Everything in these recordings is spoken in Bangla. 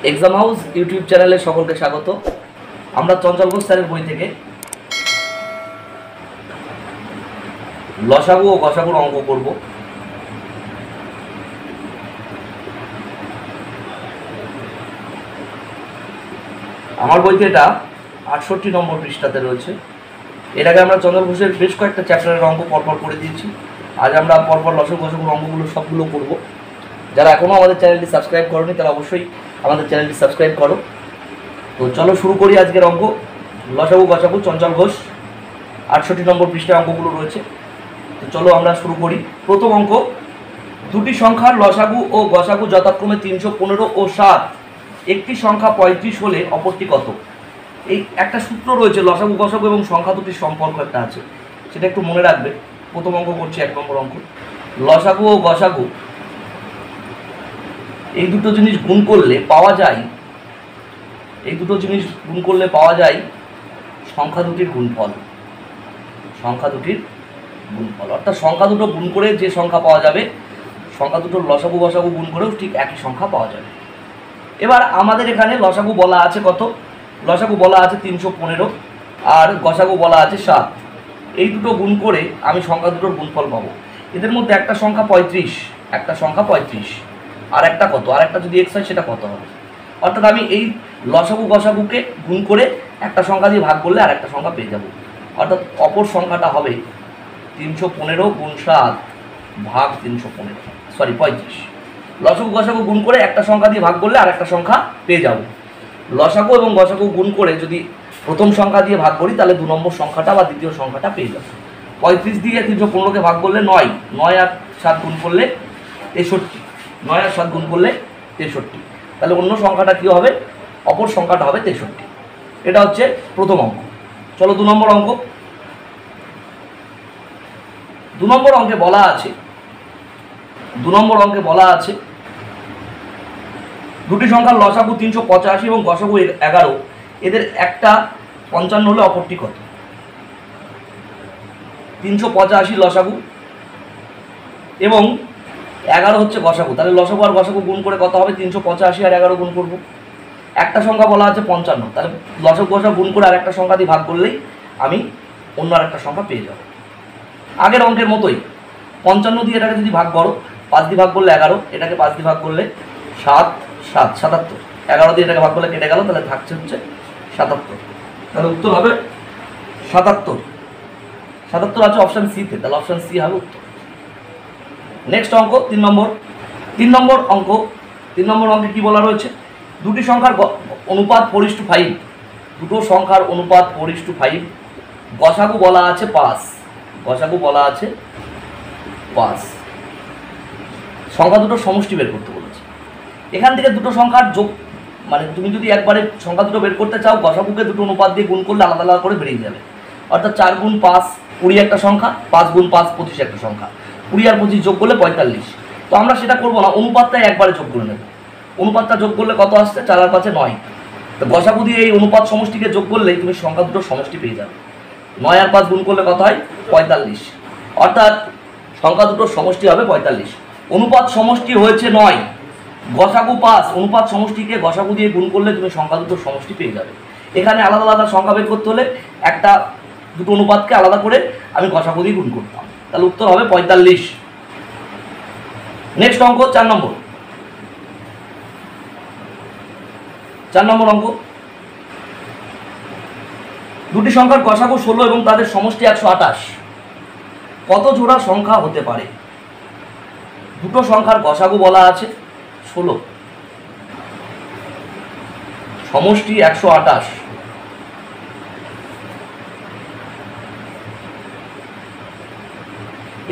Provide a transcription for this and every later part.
এক্সাম হাউস ইউটিউব চ্যানেলে সকলকে স্বাগত। আমরা চঞ্চল ঘোষ স্যারের বই থেকে লসাগু ও গসাগুর অঙ্ক করব। আমার বইতে এটা 68 নম্বর পৃষ্ঠাতে রয়েছে। এর আগে আমরা চঞ্চল ঘোষের বেশ কয়েকটা চ্যাপ্টারের অঙ্ক পরপর করে দিয়েছি। আজ আমরা পরপর লসাগু গসাগুর অঙ্কগুলো সবগুলো করব। যারা এখনও আমাদের চ্যানেলটি সাবস্ক্রাইব করোনি তারা অবশ্যই আমাদের চ্যানেলটি সাবস্ক্রাইব করো। তো চলো শুরু করি আজকের অঙ্ক। লসাগু গসাগু চঞ্চল ঘোষ 68 নম্বর পৃষ্ঠার অঙ্কগুলো রয়েছে। তো চলো আমরা শুরু করি। প্রথম অঙ্ক, দুটি সংখ্যার লসাগু ও গসাগু যথাক্রমে 315 ও 7। একটি সংখ্যা 35 হলে অপরটি কত? এই একটা সূত্র রয়েছে, লসাগু গসাগু এবং সংখ্যা দুটির সম্পর্ক একটা আছে, সেটা একটু মনে রাখবে। প্রথম অঙ্ক করছি, 1 নম্বর অঙ্ক। লসাগু ও গসাগু এই দুটো জিনিস গুণ করলে পাওয়া যায়, সংখ্যা দুটির গুণফল। অর্থাৎ সংখ্যা দুটো গুণ করে যে সংখ্যা পাওয়া যাবে, সংখ্যা দুটোর লসাগু গসাগু গুণ করেও ঠিক একই সংখ্যা পাওয়া যাবে। এবার আমাদের এখানে লসাগু বলা আছে কত? লসাগু বলা আছে 315 আর গসাগু বলা আছে 7। এই দুটো গুণ করে আমি সংখ্যা দুটোর গুণফল পাবো। এদের মধ্যে একটা সংখ্যা 35, আর একটা কত? আর একটা যদি এক্স হয় সেটা কত হবে? অর্থাৎ আমি এই লসাগু গসাগুকে গুণ করে একটা সংখ্যা দিয়ে ভাগ করলে আর একটা সংখ্যা পেয়ে যাব। অর্থাৎ অপর সংখ্যাটা হবে 315 গুণ 7 ভাগ 35। লসাগু গসাগু গুণ করে একটা সংখ্যা দিয়ে ভাগ করলে আর একটা সংখ্যা পেয়ে যাব। লসাগু এবং গসাগু গুণ করে যদি প্রথম সংখ্যা দিয়ে ভাগ করি তাহলে 2 নম্বর সংখ্যাটা বা দ্বিতীয় সংখ্যাটা পেয়ে যাব। 35 দিয়ে 315কে ভাগ করলে 9 আর 7 গুণ করলে 63। তাহলে অন্য সংখ্যাটা কী হবে? অপর সংখ্যাটা হবে 63। এটা হচ্ছে প্রথম অঙ্ক। চলো 2 নম্বর অঙ্ক। 2 নম্বর অঙ্কে বলা আছে দুটি সংখ্যার লসাগু 385 এবং গসাগু 11। এদের একটা 55 হলে অপরটি কত? 385 লসাগু এবং 11 হচ্ছে গসাগু। তাহলে লসাগু আর গসাগু গুণ করে কত হবে? 385 আর 11 গুণ করব। একটা সংখ্যা বলা আছে 55, তাহলে লসাগু গসাগু গুণ করে আর একটা সংখ্যা দিয়ে ভাগ করলেই আমি অন্য আর একটা সংখ্যা পেয়ে যাব। আগের অঙ্কের মতোই 55 দিয়ে এটাকে যদি ভাগ করো, 5 দিয়ে ভাগ করলে 11, এটাকে 5 দিয়ে ভাগ করলে 77। 11 দিয়ে এটাকে ভাগ করলে কেটে গেল, তাহলে থাকছে হচ্ছে 77। তাহলে উত্তর হবে 77 আছে অপশান সিতে, তাহলে অপশান সি হবে উত্তর। নেক্সট অঙ্ক 3 নম্বর অঙ্কে কি বলা রয়েছে? দুটি সংখ্যার অনুপাত 4:5। দুটো সংখ্যার অনুপাত 4:5। গসাগু বলা আছে 5। সংখ্যা দুটো সমষ্টি বের করতে বলেছে। এখান থেকে দুটো সংখ্যার যোগ, মানে তুমি যদি একবারে সংখ্যা দুটো বের করতে চাও, গসাগুকে দুটো অনুপাত দিয়ে গুণ করলে আলাদা আলাদা করে বেরিয়ে যাবে। অর্থাৎ 4 গুণ 5 20 একটা সংখ্যা, 5 গুণ 5 25 একটা সংখ্যা, 20 আর 25 যোগ করলে 45। তো আমরা সেটা করবো না, অনুপাতটাই একবারে যোগ করে নেব। অনুপাতটা যোগ করলে কত আসছে? 4 আর 5 9। তো গসাগু দিয়ে এই অনুপাত সমষ্টিকে যোগ করলেই তুমি সংখ্যা দুটো সমষ্টি পেয়ে যাবে। 9 আর 5 গুণ করলে কত হয়? 45। অর্থাৎ সংখ্যা দুটোর সমষ্টি হবে 45। অনুপাত সমষ্টি হয়েছে 9, গসাগু 5। অনুপাত সমষ্টিকে গসাগু দিয়ে গুণ করলে তুমি সংখ্যা দুটোর সমষ্টি পেয়ে যাবে। এখানে আলাদা আলাদা সংখ্যা বের করতে হলে দুটো অনুপাতকে আলাদা করে আমি গসাগু দিয়ে গুণ করতাম, তাহলে উত্তর হবে 45। নেক্সট অঙ্ক 4 নম্বর অঙ্ক। দুটি সংখ্যার গসাগু 16 এবং তাদের সমষ্টি 128। কত জোড়া সংখ্যা হতে পারে? দুটো সংখ্যার গসাগু বলা আছে 16, সমষ্টি 128।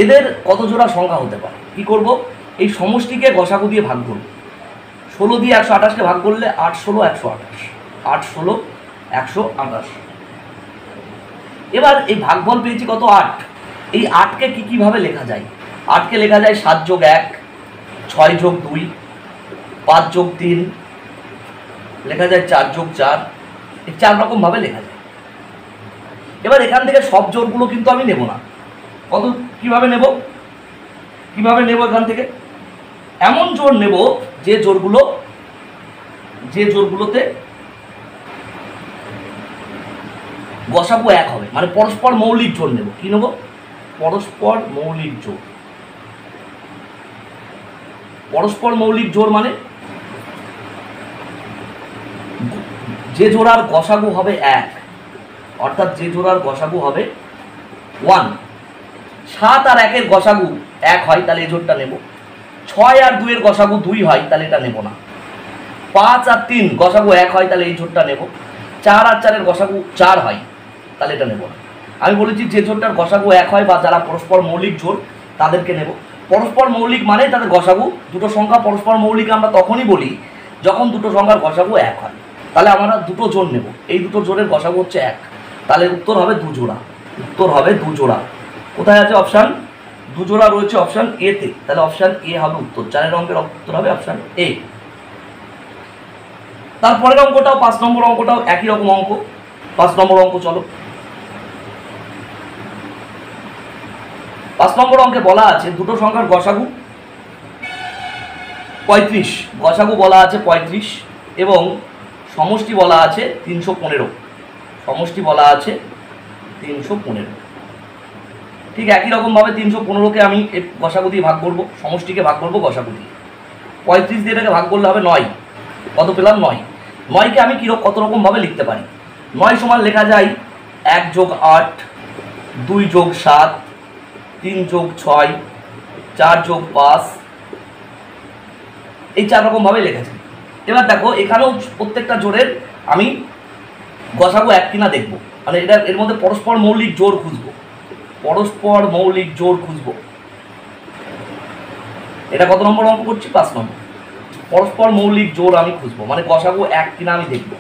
এদের কত জোড়া সংখ্যা হতে পারে? কি করব? এই সমষ্টিকে গসাগু দিয়ে ভাগ করব। 16 দিয়ে 128কে ভাগ করলে 8 16 128। এবার এই ভাগফল পেয়েছি কত? 8। এই 8কে কিভাবে লেখা যায়? 8কে লেখা যায় 7 যোগ 1, 6 যোগ 2, 5 যোগ 3, লেখা যায় 4 যোগ 4। এই 4 রকমভাবে লেখা যায়। এবার এখান থেকে সব জোড়গুলো কিন্তু আমি নেব না। কিভাবে নেব? এখান থেকে এমন জোড় নেব যে জোড়গুলো যে জোড়গুলোতে গসাগু এক হবে, মানে পরস্পর মৌলিক জোড় নেব। কি নেব? পরস্পর মৌলিক জোড়। পরস্পর মৌলিক জোড় মানে যে জোড়ার গসাগু হবে এক, অর্থাৎ যে জোড়ার গসাগু হবে 1। 7 আর 1 এর গসাগু 1 হয়, তাহলে এই জোড়টা নেব। 6 আর 2 এর গসাগু 2 হয়, তাহলে এটা নেব না। 5 আর 3 গসাগু 1 হয়, তাহলে এই জোড়টা নেব। 4 আর 4 এর গসাগু 4 হয়, তাহলে এটা নেব না। আমি বলেছি যে জোড়টার গসাগু 1 হয় বা যারা পরস্পর মৌলিক জোড় তাদেরকে নেব। পরস্পর মৌলিক মানে তাদের গসাগু, দুটো সংখ্যা পরস্পর মৌলিক আমরা তখনই বলি যখন দুটো সংখ্যার গসাগু 1 হয়। তাহলে আমরা দুটো জোড় নেব, এই দুটো জোড়ের গসাগু হচ্ছে 1, তাহলে উত্তর হবে 2 জোড়া। উত্তর হবে 2 জোড়া। কোথায় আছে অপশান? 2 জোড়া রয়েছে অপশান এ তে, তাহলে অপশান এ হবে উত্তর। 4 অঙ্কের উত্তর হবে অপশান এ। তারপরের অঙ্কটাও 5 নম্বর অঙ্কটাও একই রকম অঙ্ক। 5 নম্বর অঙ্ক চলো। 5 নম্বর অঙ্কে বলা আছে দুটো সংখ্যার গসাগু 35, গসাগু বলা আছে 35 এবং সমষ্টি বলা আছে 315। সমষ্টি বলা আছে 315। ঠিক একই রকমভাবে 315কে আমি গসাগু দিয়ে ভাগ করব, সমষ্টিকে ভাগ করব গসাগু দিয়ে। 35 দিয়ে এটাকে ভাগ করলে হবে 9। কত পেলাম? 9। 9কে আমি কত রকমভাবে লিখতে পারি? 9 সমান লেখা যায় 1 যোগ 8, 2 যোগ 7, 3 যোগ 6, 4 যোগ 5, এই 4 রকমভাবে লেখা যায়। এবার দেখো এখানেও প্রত্যেকটা জোড়ের আমি গসাগু এক কিনা দেখব, মানে এটা এর মধ্যে পরস্পর মৌলিক জোড় খুঁজবো। পরস্পর মৌলিক জোড় খুঁজবো। এটা কত নম্বর অঙ্ক করছি? 5 নম্বর। পরস্পর মৌলিক জোড় আমি খুঁজবো, মানে গসাগু এক কিনা আমি দেখব।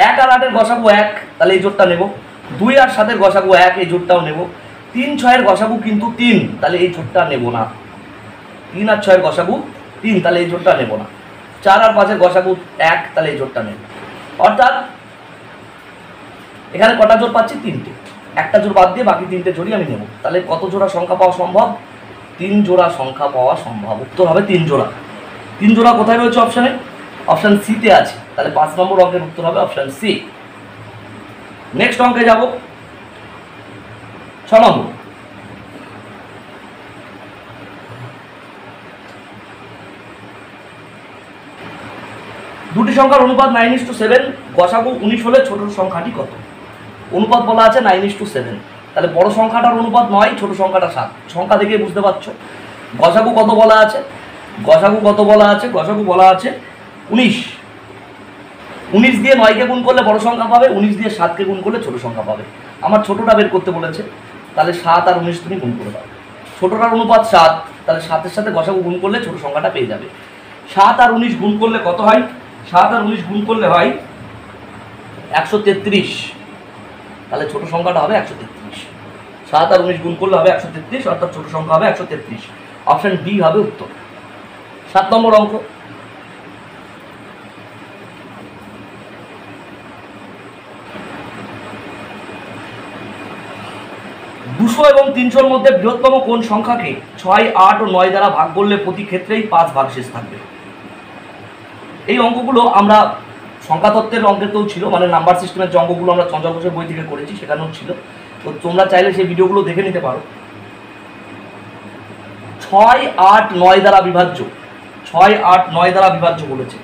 1 আর 8 এর গসাগু 1, তাহলে এই জোড়টা নেব। 2 আর 7 এর গসাগু 1, এই জোড়টাও নেব। 3 6 এর গসাগু কিন্তু 3, তাহলে এই জোড়টা নেব না। 3 আর 6 এর গসাগু 3, তাহলে এই জোড়টা নেব না। 4 আর 5 এর গসাগু 1, তাহলে এই জোড়টা নেব। অর্থাৎ এখানে কটা জোড় পাচ্ছি? 3টে। একটা জোড় বাদ দিয়ে বাকি 3টে জোড়ই আমি নেব। তাহলে কত জোড়া সংখ্যা পাওয়া সম্ভব? 3 জোড়া সংখ্যা পাওয়া সম্ভব। উত্তর হবে 3 জোড়া। 3 জোড়া কোথায় রয়েছে অপশানে? অপশান সি তে আছে, তাহলে 5 নম্বর অঙ্কের উত্তর হবে অপশান সি। নেক্সট অঙ্কে যাব। 6 নম্বর। দুটি সংখ্যার অনুপাত 9:7, গসাগু 19 হলে ছোট সংখ্যাটি কত? অনুপাত বলা আছে 9:7, তাহলে বড় সংখ্যাটার অনুপাত 9, ছোট সংখ্যাটা 7। সংখ্যা থেকে বুঝতে পারছো। গসাগু কত বলা আছে? গসাগু কত বলা আছে? গসাগু বলা আছে 19। 19 দিয়ে 9কে গুণ করলে বড় সংখ্যা পাবে, 19 দিয়ে 7কে গুণ করলে ছোট সংখ্যা পাবে। আমার ছোটটা বের করতে বলেছে, তাহলে 7 আর 19 তুমি গুণ করে দাও। ছোটটার অনুপাত 7, তাহলে 7-এর সাথে গসাগু গুণ করলে ছোট সংখ্যাটা পেয়ে যাবে। 7 আর 19 গুণ করলে কত হয়? 7 আর 19 গুণ করলে হয় 133, তাহলে ছোট সংখ্যাটা হবে 133। 7 আর 19 গুণ করলে হবে 133, অর্থাৎ ছোট সংখ্যা হবে 133। অপশন ডি হবে উত্তর। 7 নম্বর অঙ্ক। দুশো এবং 300-র মধ্যে বৃহত্তম কোন সংখ্যাকে 6, 8 ও 9 দ্বারা ভাগ করলে প্রতি ক্ষেত্রেই 5 ভাগশেষ থাকবে? এই অঙ্কগুলো আমরা সংখ্যাতত্ত্বের অঙ্কেতেও ছিল, মানে নাম্বার সিস্টেমের যে অঙ্কগুলো আমরা চঞ্চল ঘোষের বই থেকে করেছি সেখানেও ছিল, তো তোমরা চাইলে সেই ভিডিওগুলো দেখে নিতে পারো। 6, 8, 9 দ্বারা বিভাজ্য। 6, 8, 9 দ্বারা বিভাজ্য বলেছে।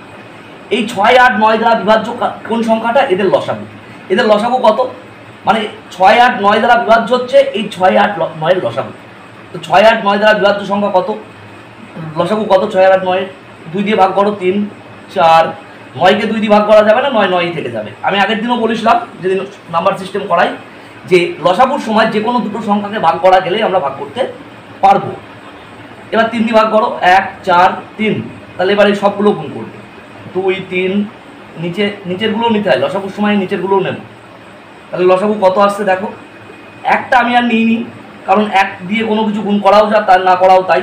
এই 6, 8, 9 দ্বারা বিভাজ্য কোন সংখ্যাটা? এদের লসাগু। এদের লসাগু কত? মানে 6, 8, 9 দ্বারা বিভাজ্য হচ্ছে এই 6, 8, 9 এর লসাগু। তো 6, 8, 9 দ্বারা বিভাজ্য সংখ্যা কত? লসাগু কত 6, 8, 9? 2 দিয়ে ভাগ করো 3, 4। 9কে 2 দিয়ে ভাগ করা যাবে না, 9 9ই থেকে যাবে। আমি আগের দিনও বলেছিলাম যেদিন নাম্বার সিস্টেম করাই, যে লসাগুর সময় যে কোনো দুটো সংখ্যাকে ভাগ করা গেলেই আমরা ভাগ করতে পারবো। এবার 3 দিয়ে ভাগ করো, 1, 4, 3। তাহলে এবার এই সবগুলো গুণ করবে, 2, 3, নিচেরগুলোও নিতে হয়, লসাগুর সময় নিচেরগুলোও নেব। তাহলে লসাগু কত আসছে দেখো। একটা আমি আর নিইনি, কারণ 1 দিয়ে কোনো কিছু গুণ করাও যা, তার না করাও তাই।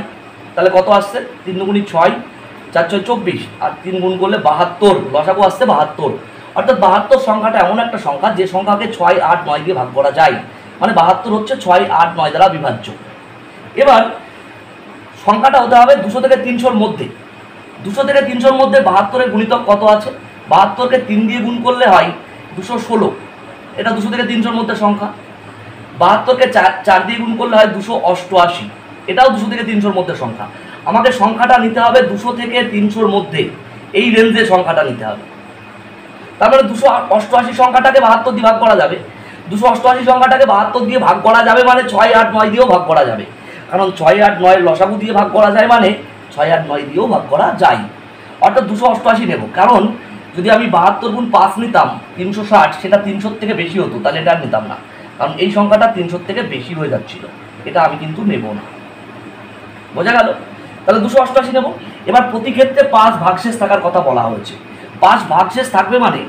তাহলে কত আসছে? 3 দুগুণী 6, 4 6 24, আর 3 গুণ করলে 72। লসাগু আসছে 72। অর্থাৎ 72 সংখ্যাটা এমন একটা সংখ্যা যে সংখ্যাকে 6, 8, 9 দিয়ে ভাগ করা যায়। মানে 72 হচ্ছে 6, 8, 9 দ্বারা বিভাজ্য। এবার সংখ্যাটা হতে হবে 200 থেকে 300-র মধ্যে। 200 থেকে 300-র মধ্যে 72-এর গুণিতক কত আছে? 72কে 3 দিয়ে গুণ করলে হয় 216, এটা 200 থেকে 300-র মধ্যে সংখ্যা। 72কে 4 দিয়ে গুণ করলে হয় 288, এটাও 200 থেকে 300-র মধ্যে সংখ্যা। আমাকে সংখ্যাটা নিতে হবে 200 থেকে 300-র মধ্যে, এই রেঞ্জে সংখ্যাটা নিতে হবে। তারপরে 288 সংখ্যাটাকে 72 দিয়ে ভাগ করা যাবে। 288 সংখ্যাটাকে 72 দিয়ে ভাগ করা যাবে মানে 6, 8, 9 দিয়েও ভাগ করা যাবে, কারণ 6, 8, 9 লসাগু দিয়ে ভাগ করা যায় মানে 6, 8, 9 দিয়েও ভাগ করা যায়। অর্থাৎ 288 নেব, কারণ যদি আমি 72 গুণ 5 নিতাম 360, সেটা 300 থেকে বেশি হতো, তাহলে এটা আর নিতাম না, কারণ এই সংখ্যাটা 300 থেকে বেশি হয়ে যাচ্ছিল, এটা আমি কিন্তু নেব না। বোঝা গেল? তাহলে 288 নেব। এবার প্রতি ক্ষেত্রে 5 ভাগশেষ থাকার কথা বলা হয়েছে। 5 ভাগশেষ থাকবে মানে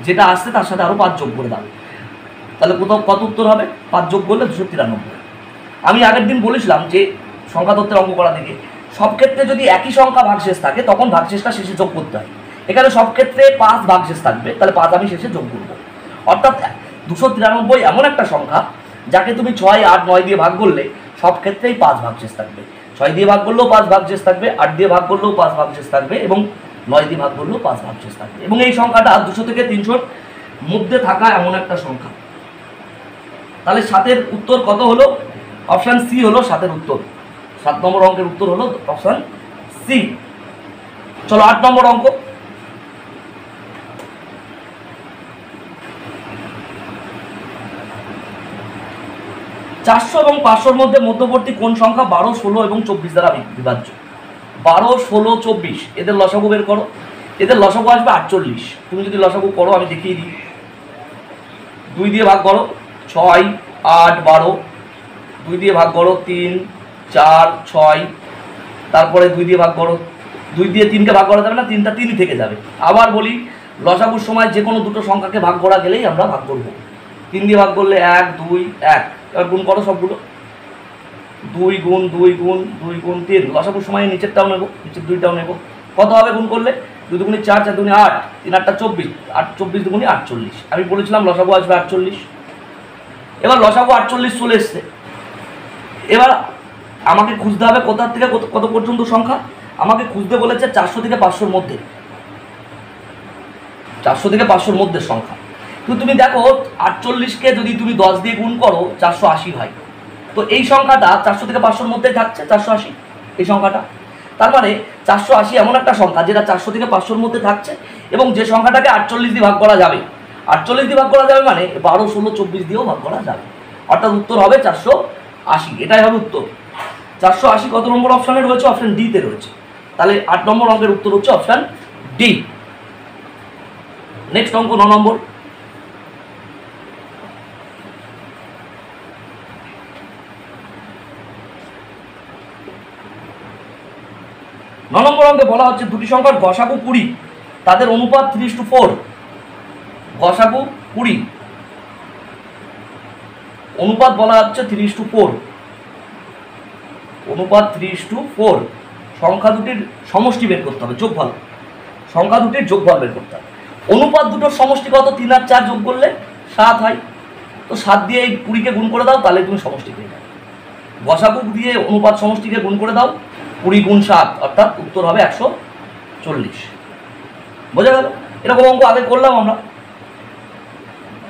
যেটা আসছে তার সাথে আরও 5 যোগ করে দাও, তাহলে কোথাও কত উত্তর হবে? 5 যোগ করলে 293। আমি আগের দিন বলেছিলাম যে সংখ্যা তত্ত্বের অঙ্ক করা থেকে সব ক্ষেত্রে যদি একই সংখ্যা ভাগশেষ থাকে তখন ভাগশেষটা শেষে যোগ করতে হয়। এখানে সব ক্ষেত্রে 5 ভাগশেষ থাকবে, তাহলে 5 আমি শেষে যোগ করব। অর্থাৎ 293 এমন একটা সংখ্যা যাকে তুমি 6, 8, 9 দিয়ে ভাগ করলে সব ক্ষেত্রেই 5 ভাগশেষ থাকবে। 6 দিয়ে ভাগ করলেও 5 ভাগশেষ থাকবে, 8 দিয়ে ভাগ করলেও 5 ভাগশেষ থাকবে, এবং 9 দিয়ে ভাগ করলেও 5 ভাগশেষ থাকবে। এবং এই সংখ্যাটা 200 থেকে 300-র মধ্যে থাকা এমন একটা সংখ্যা। তাহলে 7-এর উত্তর কত হলো? অপশান সি হলো 7-এর উত্তর। 7 নম্বর অঙ্কের উত্তর হলো অপশান সি। চলো 8 নম্বর অঙ্ক। চারশো এবং 500-র মধ্যে মধ্যবর্তী কোন সংখ্যা 12, 16 এবং 24 দ্বারা বিভাজ্য? 12, 16, 24 এদের লসাগু বের করো। এদের লসাগু আসবে 48। তুমি যদি লসাগু করো আমি দেখিয়ে দিই। 2 দিয়ে ভাগ করো 6, 8, 12, 2 দিয়ে ভাগ করো 3, 4, 6, তারপরে 2 দিয়ে ভাগ করো, 2 দিয়ে 3কে ভাগ করা যাবে না, 3টা 3ই থেকে যাবে। আবার বলি, লসাগুর সময় যে কোনো দুটো সংখ্যাকে ভাগ করা গেলেই আমরা ভাগ করবো। 3 দিয়ে ভাগ করলে 1, 2, 1। এবার গুণ করো সবগুলো। 2 গুণ 2 গুণ 2 গুণ 3, লসাগুর সময় নিচেরটাও নেবো, নিচের 2টাও নেবো। কত হবে গুণ করলে? 2 দুগুণে 4, 4 দুগুণে 8, 3 8 24, 8 24 দুগুণে 48। আমি বলেছিলাম লসাগু আসবে 48। এবার লসাগু 48 চলে এসছে। এবার আমাকে খুঁজতে হবে কোথা থেকে কত পর্যন্ত সংখ্যা। আমাকে খুঁজতে বলেছে 400 থেকে 500-র মধ্যে, 400 থেকে 500-র মধ্যে সংখ্যা। কিন্তু তুমি দেখো 48কে যদি তুমি 10 দিয়ে গুণ করো 480 হয়। তো এই সংখ্যাটা 400 থেকে 500-র মধ্যেই থাকছে, 480 এই সংখ্যাটা। তার মানে 480 এমন একটা সংখ্যা যেটা 400 থেকে 500-র মধ্যে থাকছে, এবং যে সংখ্যাটাকে 48 দিয়ে ভাগ করা যাবে। 48 দিয়ে ভাগ করা যাবে মানে 12, 16, 24 দিয়েও ভাগ করা যাবে। অর্থাৎ উত্তর হবে 480, এটাই হবে উত্তর। 480 কত নম্বর অপশানে রয়েছে? অপশান ডিতে রয়েছে। তাহলে 8 নম্বর অঙ্কের উত্তর হচ্ছে অপশান ডি। নেক্সট অঙ্ক 9 নম্বর। নম্বর অঙ্কে বলা হচ্ছে দুটি সংখ্যার গসাগু 20, তাদের অনুপাত 3:4। গসাগু 20, অনুপাত বলা হচ্ছে 3:4, অনুপাত 3:4। সংখ্যা দুটির সমষ্টি বের করতে হবে, যোগফল। সংখ্যা দুটির যোগফল বের করতে হবে। অনুপাত দুটোর সমষ্টি কত? 3 আর 4 যোগ করলে 7 হয়। তো 7 দিয়ে এই 20কে গুণ করে দাও, তাহলে তুমি সমষ্টি পেয়ে যাবে। গসাগু দিয়ে অনুপাত সমষ্টিকে গুণ করে দাও, 20 গুণ 7, অর্থাৎ উত্তর হবে 140। বোঝা গেল? এরকম অঙ্ক আগে করলাম আমরা,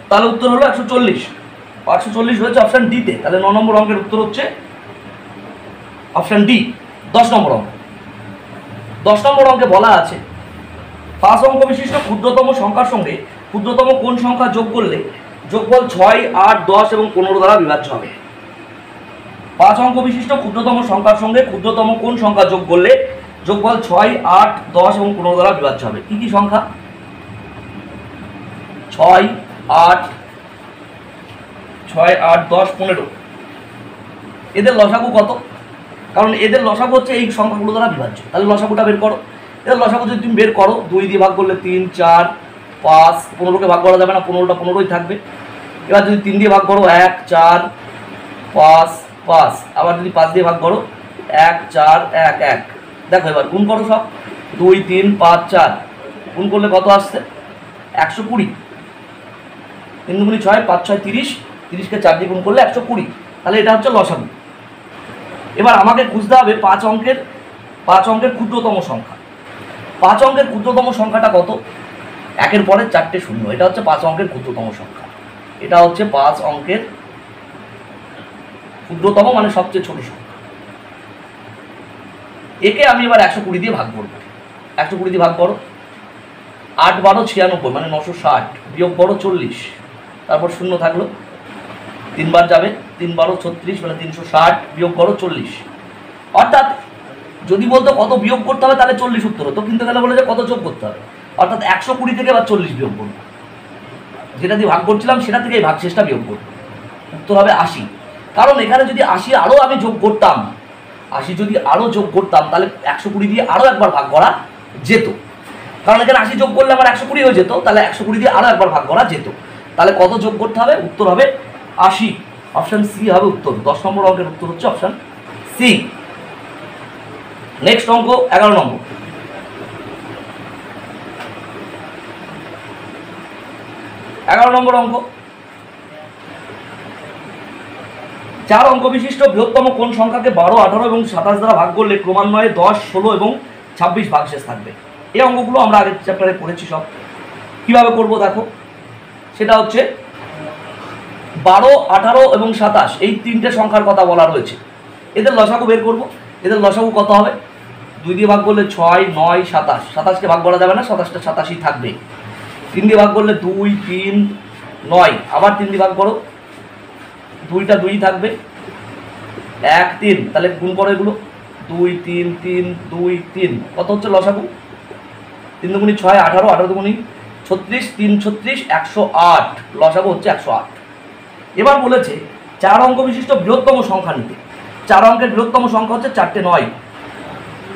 তাহলে উত্তর হলো 140। 140 হয়েছে অপশান ডিতে। তাহলে 9 নম্বর অঙ্কের উত্তর হচ্ছে অপশান ডি। 10 নম্বর অঙ্ক। 10 নম্বর অঙ্কে বলা আছে 5 অঙ্ক বিশিষ্ট ক্ষুদ্রতম সংখ্যার সঙ্গে ক্ষুদ্রতম কোন সংখ্যা যোগ করলে যোগফল 6, 8, 10 এবং 15 দ্বারা বিভাজ্য হবে? 5 অঙ্ক বিশিষ্ট ক্ষুদ্রতম সংখ্যার সঙ্গে ক্ষুদ্রতম কোন সংখ্যা যোগ করলে যোগফল 6, 8, 10 এবং 15 দ্বারা বিভাজ্য হবে? কি কি সংখ্যা? 6, 8, 10, 15। এদের লসাগু কত? কারণ এদের লসাগু হচ্ছে এই সংখ্যাগুলো দ্বারা বিভাজ্য। তাহলে লসাগুটা বের করো। এদের লসাগু যদি তুমি বের করো, 2 দিয়ে ভাগ করলে 3, 4, 5, 15কে ভাগ করা যাবে না, 15টা 15ই থাকবে। এবার যদি 3 দিয়ে ভাগ করো 1, 4, 5, 5। আবার যদি 5 দিয়ে ভাগ করো 1, 4, 1, 1। দেখো এবার গুণ করো সব। 2, 3, 5, 4 গুণ করলে কত আসছে? 120। 3 দুগুণে 6, 5, 6, 30। 30কে 4 দিয়ে গুণ করলে 120। তাহলে এটা হচ্ছে লসাগু। এবার আমাকে খুঁজতে হবে 5 অঙ্কের 5 অঙ্কের ক্ষুদ্রতম সংখ্যা। 5 অঙ্কের ক্ষুদ্রতম সংখ্যাটা কত? একের পরে 4টে শূন্য, এটা হচ্ছে 5 অঙ্কের ক্ষুদ্রতম সংখ্যা। এটা হচ্ছে 5 অঙ্কের ক্ষুদ্রতম মানে সবচেয়ে ছোট সংখ্যা। একে আমি এবার 120 দিয়ে ভাগ করব। 120 দিয়ে ভাগ করো, 8 12 96 মানে 960, বিয়োগ করো 40, তারপর শূন্য থাকলো, 3 বার যাবে, 3 12 36 মানে 360, বিয়োগ করো 40। অর্থাৎ যদি বলতো কত বিয়োগ করতে হবে তাহলে 40 উত্তর হতো, কিন্তু তাহলে বলে যে কত যোগ করতে হবে, অর্থাৎ 120 থেকে এবার 40 বিয়োগ করবো, যেটা দিয়ে ভাগ করছিলাম সেটা থেকে এই ভাগশেষটা বিয়োগ করবো, উত্তর হবে 80। কারণ এখানে যদি 80 আরও আমি যোগ করতাম, 80 যদি আরও যোগ করতাম তাহলে 120 দিয়ে আরও একবার ভাগ করা যেত, কারণ এখানে 80 যোগ করলে আমার 120 হয়ে যেত, তাহলে 120 দিয়ে আরও একবার ভাগ করা যেত। তাহলে কত যোগ করতে হবে? উত্তর হবে 80। অপশান সি হবে উত্তর। 10 নম্বর অঙ্কের উত্তর হচ্ছে অপশান সি। নেক্সট অঙ্ক 11 নম্বর। 11 নম্বর অঙ্ক, 4 অঙ্ক বিশিষ্ট বৃহত্তম কোন সংখ্যাকে 12, 18 এবং 27 দ্বারা ভাগ করলে ক্রমান্বয়ে 10, 16 এবং 26 ভাগশেষ থাকবে? এই অঙ্কগুলো আমরা আগের চ্যাপ্টারে পড়েছি সব। কিভাবে করব দেখো, সেটা হচ্ছে 12, 18 এবং 27 এই 3টে সংখ্যার কথা বলা রয়েছে। এদের লসাগু বের করব। এদের লসাগু কত হবে? 2 দিয়ে ভাগ করলে 6, 9, 27, 27কে ভাগ করা যাবে না, 27টা 87ই থাকবে। 3 দিয়ে ভাগ করলে 2, 3, 9, আবার 3 দিয়ে ভাগ করো, 2টা 2ই থাকবে, 1, 3, তাহলে গুণ করো এগুলো, 2, 3, 3, 2, 3, কত হচ্ছে লসাগু? 3 দুগুণি 6, 18, 18 দুগুণি 36, 3 36, 108, লসাগু হচ্ছে 108। এবার বলেছে 4 অঙ্ক বিশিষ্ট বৃহত্তম সংখ্যা নিতে। 4 অঙ্কের বৃহত্তম সংখ্যা হচ্ছে 4টে 9।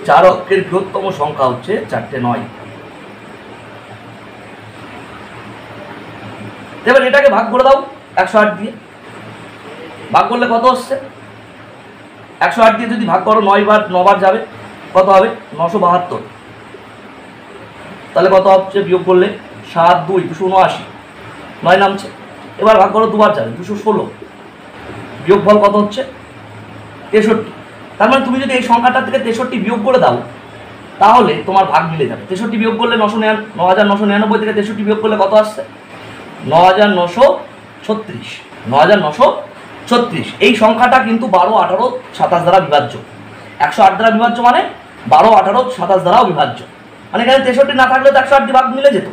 4 অঙ্কের বৃহত্তম সংখ্যা হচ্ছে 4টে 9। এবার এটাকে ভাগ করে দাও 108 দিয়ে। ভাগ করলে কত হচ্ছে? 108 দিয়ে যদি ভাগ করো 9 বার যাবে, কত হবে? 972। তাহলে কত হচ্ছে বিয়োগ করলে? 7, 2, 279, 9 নামছে। এবার ভাগ করো 2 বার যাবে, 216, বিয়োগ ফল কত হচ্ছে? 63। তার মানে তুমি যদি এই সংখ্যাটা থেকে 63 বিয়োগ করে দাও তাহলে তোমার ভাগ মিলে যাবে। 63 বিয়োগ করলে 9999 থেকে 63 বিয়োগ করলে কত আসছে? 9936। 9936। এই সংখ্যাটা কিন্তু 12, 18, 27 দ্বারা বিভাজ্য। 108 দ্বারা বিভাজ্য মানে 12, 18, 27 দ্বারাও বিভাজ্য। মানে এখানে 63 না থাকলে তো 108 দিয়ে ভাগ মিলে যেত,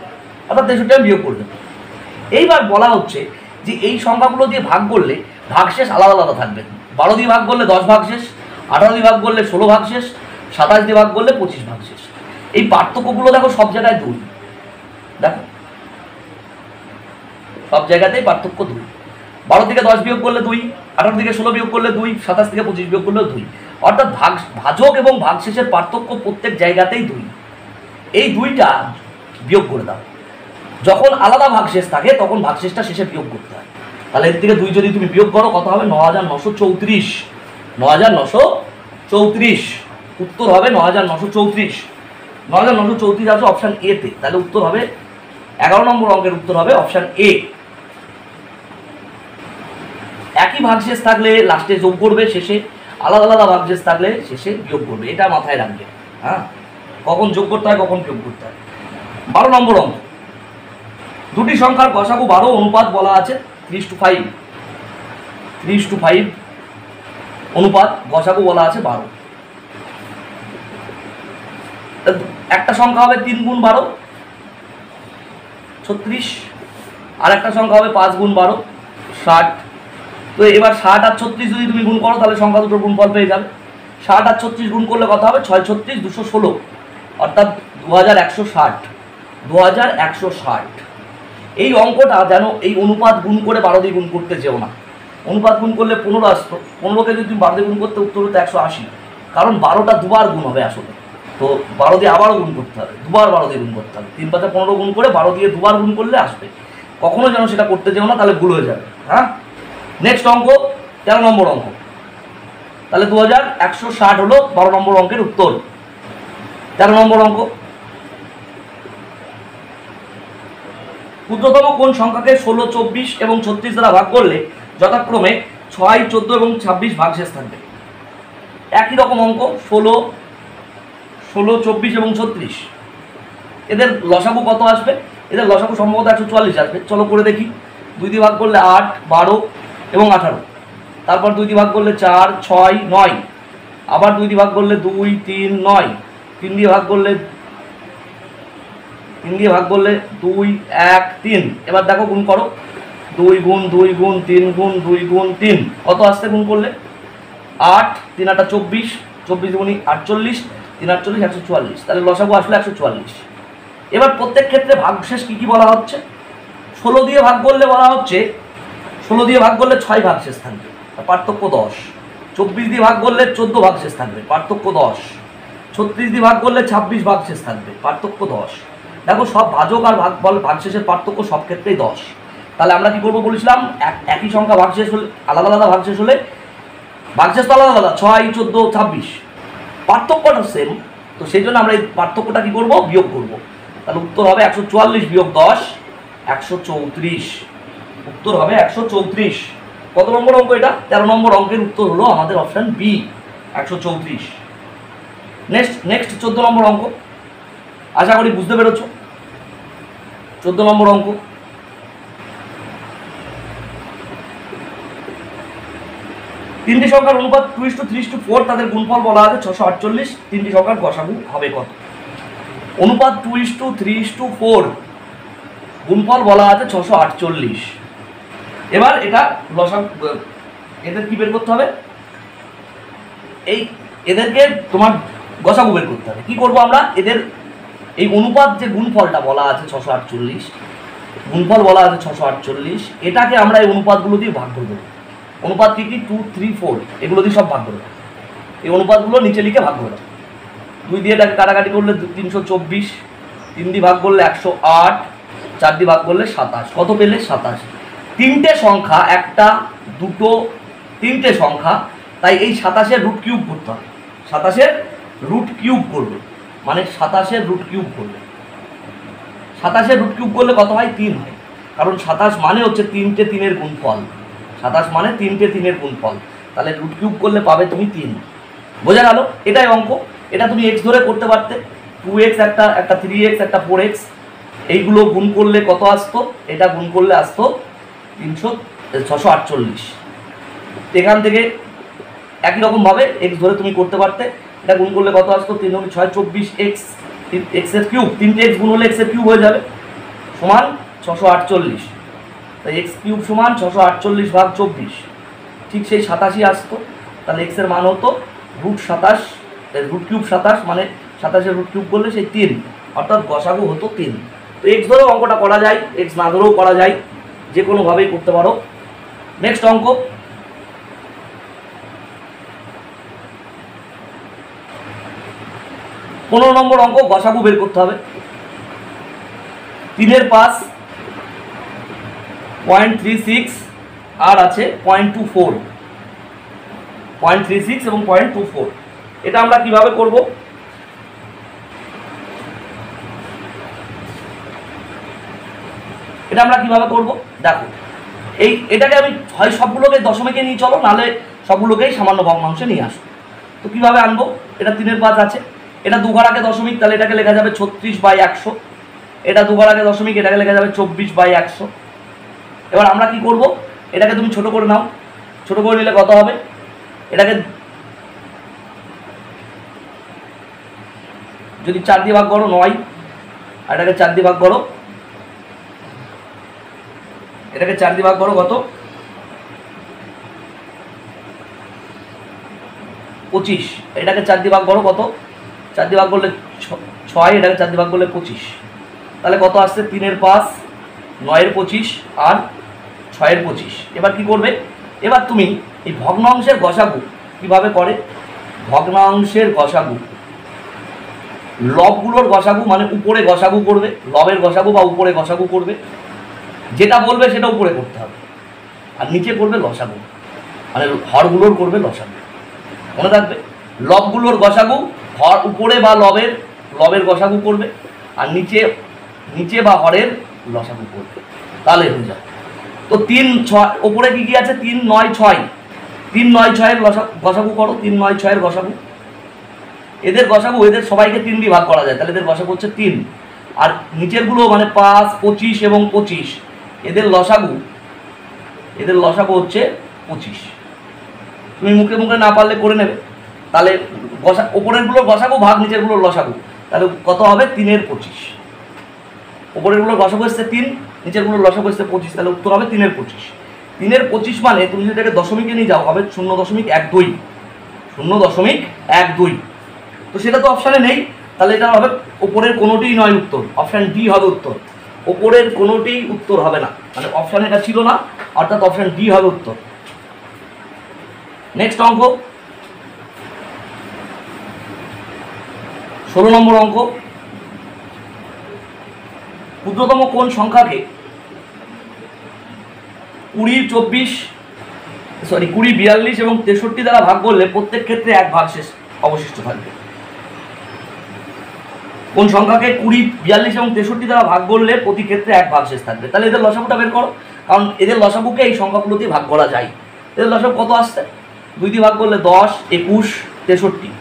অর্থাৎ 63 আমি বিয়োগ করে দেবো। এইবার বলা হচ্ছে যে এই সংখ্যাগুলো দিয়ে ভাগ করলে ভাগশেষ আলাদা আলাদা থাকবে। 12 দিয়ে ভাগ করলে 10 ভাগশেষ, 18 দিয়ে ভাগ করলে 16 ভাগশেষ, 27 দিয়ে ভাগ করলে 25 ভাগশেষ। এই পার্থক্যগুলো দেখো সব জায়গায় 2, দেখো সব জায়গাতেই পার্থক্য 2। 12 থেকে 10 বিয়োগ করলে 2, 18 থেকে 16 বিয়োগ করলে 2, 27 থেকে 25 বিয়োগ করলেও 2। অর্থাৎ ভাজক এবং ভাগশেষের পার্থক্য প্রত্যেক জায়গাতেই 2। এই 2টা বিয়োগ করে দাও। যখন আলাদা ভাগশেষ থাকে তখন ভাগশেষটা শেষে বিয়োগ করতে হয়। তাহলে এর থেকে 2 যদি তুমি বিয়োগ করো কত হবে? 9934। 9934, উত্তর হবে 9934। 9934 আছে অপশান এ তে, তাহলে উত্তর হবে 11 নম্বর অঙ্কের উত্তর হবে অপশান এ। একই ভাগশেষ থাকলে লাস্টে যোগ করবে, শেষে আলাদা আলাদা ভাগশেষ থাকলে শেষে বিয়োগ করবে, এটা মাথায় রাখবে। হ্যাঁ, কখন যোগ করতে হয় কখন বিয়োগ করতে হয়। 12 নম্বর অঙ্ক, দুটি সংখ্যার গসাগু 12 অনুপাত বলা আছে 3:5। 3:5 অনুপাত, গসাগু বলা আছে 12। একটা সংখ্যা হবে 3 গুণ 12 36, আর একটা সংখ্যা হবে 5 গুণ 12 60। তো এবার 60 আর 36 যদি তুমি গুণ করো তাহলে সংখ্যা দুটোর গুণফল পেয়ে যাবে। 60 আর 36 গুণ করলে কত হবে? 6 36 216, অর্থাৎ 2160। 2160। এই অঙ্কটা যেন এই অনুপাত গুণ করে 12 দিয়ে গুণ করতে যেও না। অনুপাত গুণ করলে 15 আসতো, 15কে যদি তুমি 12 দিয়ে গুণ করতে উত্তর হতো 180, কারণ 12টা দুবার গুণ হবে আসলে। তো 12 দিয়ে আবারও গুণ করতে হবে, দুবার 12 দিয়ে গুণ করতে হবে। 3 5 15 গুণ করে 12 দিয়ে দুবার গুণ করলে আসবে। কখনো যেন সেটা করতে যেও না, তাহলে ভুল হয়ে যাবে। হ্যাঁ, নেক্সট অঙ্ক 13 নম্বর অঙ্ক। তাহলে 2160 হলো 12 নম্বর অঙ্কের উত্তর। 13 নম্বর অঙ্ক, ক্ষুদ্রতম কোন সংখ্যাকে 16, 24 এবং 36 দ্বারা ভাগ করলে যথাক্রমে 6, 14 এবং 26 ভাগশেষ থাকবে? একই রকম অঙ্ক, 16, 16, 24 এবং 36, এদের লসাগু কত আসবে? এদের লসাগু সম্ভবত 144 আসবে। চলো করে দেখি। 2 দিয়ে ভাগ করলে 8, 12 এবং 18, তারপর 2 দিয়ে ভাগ করলে 4, 6, 9, আবার 2 দিয়ে ভাগ করলে 2, 3, 9, 3 দিয়ে ভাগ করলে 2, 1, 3। এবার দেখো গুণ করো, 2 গুণ 2 গুণ 3 গুণ 2 গুণ 3, কত আসছে গুণ করলে? 8, 3 8 24, 24 গুণি 48, 3 48, 144। তাহলে লসাগু আসলে 144। এবার প্রত্যেক ক্ষেত্রে ভাগশেষ কী কী বলা হচ্ছে? 16 দিয়ে ভাগ করলে বলা হচ্ছে 16 দিয়ে ভাগ করলে 6 ভাগশেষ থাকবে, পার্থক্য 10। 24 দিয়ে ভাগ করলে 14 ভাগশেষ থাকবে, পার্থক্য 10। 36 দিয়ে ভাগ করলে 26 ভাগশেষ থাকবে, পার্থক্য 10। দেখো সব ভাজক আর ভাগশেষের পার্থক্য সব ক্ষেত্রেই 10। তাহলে আমরা কি করবো বলেছিলাম? একই সংখ্যা ভাগশেষ হলে, আলাদা আলাদা ভাগশেষ হলে ভাগশেষ তো আলাদা আলাদা, 6, 14, 26, পার্থক্যটা সেম। তো সেই জন্য আমরা এই পার্থক্যটা কি করবো? বিয়োগ করব। তাহলে উত্তর হবে 144 বিয়োগ 10, 134। উত্তর হবে 134। কত নম্বর অঙ্ক এটা? 13 নম্বর অঙ্কের উত্তর হলো আমাদের অপশান বি, 134। নেক্সট 14 নম্বর অঙ্ক। আশা করি বুঝতে পেরেছ। 14 নম্বর অঙ্ক, তিনটি সংখ্যার অনুপাত 2:3:4, তাদের গুণফল বলা আছে 648। তিনটি সংখ্যার গসাগু হবে কত? অনুপাত 2:3:4, গুণফল বলা আছে 648। এবার এটা লসাগু, এদের কি বের করতে হবে? এদেরকে তোমার গসাগু বের করতে হবে। কি করবো আমরা? এদের এই অনুপাত যে গুণফলটা বলা আছে 648, গুণফল বলা আছে 648, এটাকে আমরা এই অনুপাতগুলো দিয়ে ভাগ করে দেবো। অনুপাত কি কি? 2, 3, 4, এগুলো দিয়ে সব ভাগ করে দেবো। এই অনুপাতগুলো নিচে লিখে ভাগ করে দেবো। 2 দিয়ে এটাকে কাটাকাটি করলে 324, 3 দিয়ে ভাগ করলে 108, 4 দিয়ে ভাগ করলে 27। কত পেলে? 27। তিনটে সংখ্যা, একটা, দুটো, তিনটে সংখ্যা, তাই এই 27-এর রুট কিউব করতে হবে। 27-এর রুট কিউব করবে, মানে 27-এর রুট কিউব করবে। 27-এর রুট কিউব করলে কত হয়? 3 হয়, কারণ 27 মানে হচ্ছে 3টে 3-এর গুণফল। 27 মানে 3টে 3-এর গুণফল, তাহলে রুট কিউব করলে পাবে তুমি 3। বোঝা গেল? এটাই অঙ্ক। এটা তুমি এক্স ধরে করতে পারতে। 2x, একটা 3x, একটা 4x, এইগুলো গুণ করলে কত আসতো? এটা গুণ করলে আসতো 648। এখান থেকে একই রকমভাবে এক্স ধরে তুমি করতে পারতে। এটা গুণ করলে কত আসতো? 3 × 6 = 24x, এক্সের কিউব, 3টে এক্স গুণ হলে এক্সের কিউব হয়ে যাবে, সমান 648। তাই এক্স কিউব সমান 648 ভাগ 24, ঠিক সেই 87 আসতো। তাহলে এক্সের মান হতো √27, রুট কিউব 27, মানে 27-এর রুট কিউব করলে সেই 3, অর্থাৎ গসাগু হতো 3। তো এক্স ধরেও অঙ্কটা করা যায়, এক্স না ধরেও করা যায়, যে কোনোভাবেই করতে পারো। নেক্সট অঙ্ক, 15 নম্বর অঙ্ক। গসাগু বের করতে হবে। 3-এর পাশ 0.36 আর আছে 0.24, 0.36 এবং 0.24। এটা আমরা কিভাবে করব? দেখো, এটাকে আমি হয় সবগুলোকে দশমিকে নিয়ে চলো, নাহলে সবগুলোকেই সামান্য ভগ্নাংশে নিয়ে আসো। তো কিভাবে আনবো? এটা 3-এর পাশ আছে, এটা 2 ঘর আগে দশমিক, তাহলে এটাকে লেখা যাবে 36/100। এটা 2 ঘর আগে দশমিক, এটাকে লেখা যাবে 24/100। এবার আমরা কি করব? এটাকে তুমি ছোট করে নাও। ছোট করে নিলে কত হবে? এটাকে যদি 4 দিয়ে ভাগ করো 9, আর এটাকে 4 দিয়ে ভাগ করো, এটাকে 4 দিয়ে ভাগ করো কত? 25। এটাকে 4 দিয়ে ভাগ করো কত? 4 দিয়ে ভাগ করলে 6, এটাকে 4 দিয়ে ভাগ করলে 25। তাহলে কত আসছে? 3-এর পাশ 9-এর 25 আর 6-এর 25। এবার কি করবে? এবার তুমি এই ভগ্নাংশের গসাগু কিভাবে করে? ভগ্নাংশের গসাগু, লবগুলোর গসাগু, মানে উপরে গসাগু করবে, লবের গসাগু বা উপরে গসাগু করবে। যেটা বলবে সেটা উপরে করতে হবে, আর নিচে করবে লসাগু, মানে হরগুলোর করবে লসাগু। মনে থাকবে, লবগুলোর গসাগু হর উপরে বা লবের গসাগু করবে, আর নিচে বা হরের লসাগু করবে, তাহলে হয়ে যাবে। তো 3, 6 ওপরে কি আছে? 3, 9, 6, 3, 9, 6-এর গসাগু করো। 3, 9, 6-এর গসাগু এদের গসাগু এদের সবাইকে 3 দিয়ে ভাগ করা যায়, তাহলে এদের গসাগু হচ্ছে 3। আর নিচেরগুলো মানে 5, 25 এবং 25 এদের লসাগু হচ্ছে 25। তুমি মুখে মুখে না পারলে করে নেবে। তাহলে ওপরেরগুলোর গসাগু ভাগ নিচেরগুলোর লসাগু, তাহলে কত হবে? 3 এর 25। ওপরেরগুলোর গসাগু এসছে 3, নিচেরগুলোর লসাগু এসছে 25, তাহলে উত্তর হবে 3 এর 25। 3 এর 25 মানে তুমি যদি এটাকে দশমিকে নিয়ে যাও হবে 0.12। 0.12। তো সেটা তো অপশানে নেই, তাহলে এটা হবে ওপরের কোনোটিই নয় উত্তর, অপশান ডি হবে উত্তর। ওপরের কোনোটিই উত্তর হবে না, মানে অপশানে এটা ছিল না, অর্থাৎ অপশান ডি হবে উত্তর। নেক্সট অঙ্ক 16 নম্বর অঙ্ক। ক্ষুদ্রতম কোন সংখ্যাকে 20, 42 এবং 63 দ্বারা ভাগ করলে প্রত্যেক ক্ষেত্রে 1 ভাগশেষ অবশিষ্ট থাকবে? কোন সংখ্যাকে 20, 42 এবং 63 দ্বারা ভাগ করলে প্রতি ক্ষেত্রে 1 ভাগশেষ থাকবে? তাহলে এদের লসাগুটা বের করো, কারণ এদের লসাগুকে এই সংখ্যাগুলোতে ভাগ করা যায়। এদের লসাগু কত আসছে? 2 দিয়ে ভাগ করলে 10, 21, 63।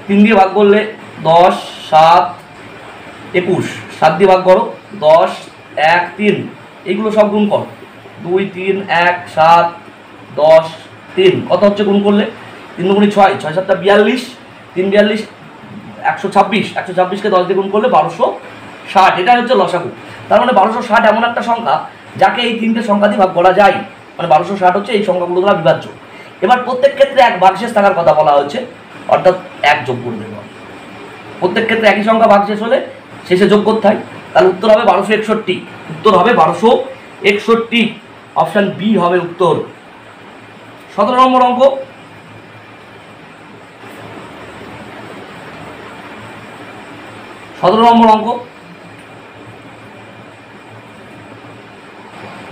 3 দিয়ে ভাগ করলে 10, 7, 21। 7 দিয়ে ভাগ করো 10, 1, 3, এইগুলো সব গুণ করো। 2, 3, 1, 7, 10, 3 কত হচ্ছে গুণ করলে? 3 দুগুণে 6, 6 7 42, 3 42 126। 126কে 10 দিয়ে গুণ করলে 1260। এটা হচ্ছে লসাগু। তার মানে 1260 এমন একটা সংখ্যা যাকে এই 3টে সংখ্যা দিয়ে ভাগ করা যায়, মানে 1260 হচ্ছে এই সংখ্যাগুলো দ্বারা বিভাজ্য। এবার প্রত্যেক ক্ষেত্রে 1 ভাগশেষ থাকার কথা বলা হয়েছে, অর্থাৎ 1 যোগ করে দেবো। প্রত্যেক ক্ষেত্রে একই সংখ্যা ভাগশেষ হলে শেষে যোগ করতে হয়, তাহলে উত্তর হবে 1261। উত্তর হবে 1261, অপশান বি হবে উত্তর। 17 নম্বর অঙ্ক। 17 নম্বর অঙ্ক।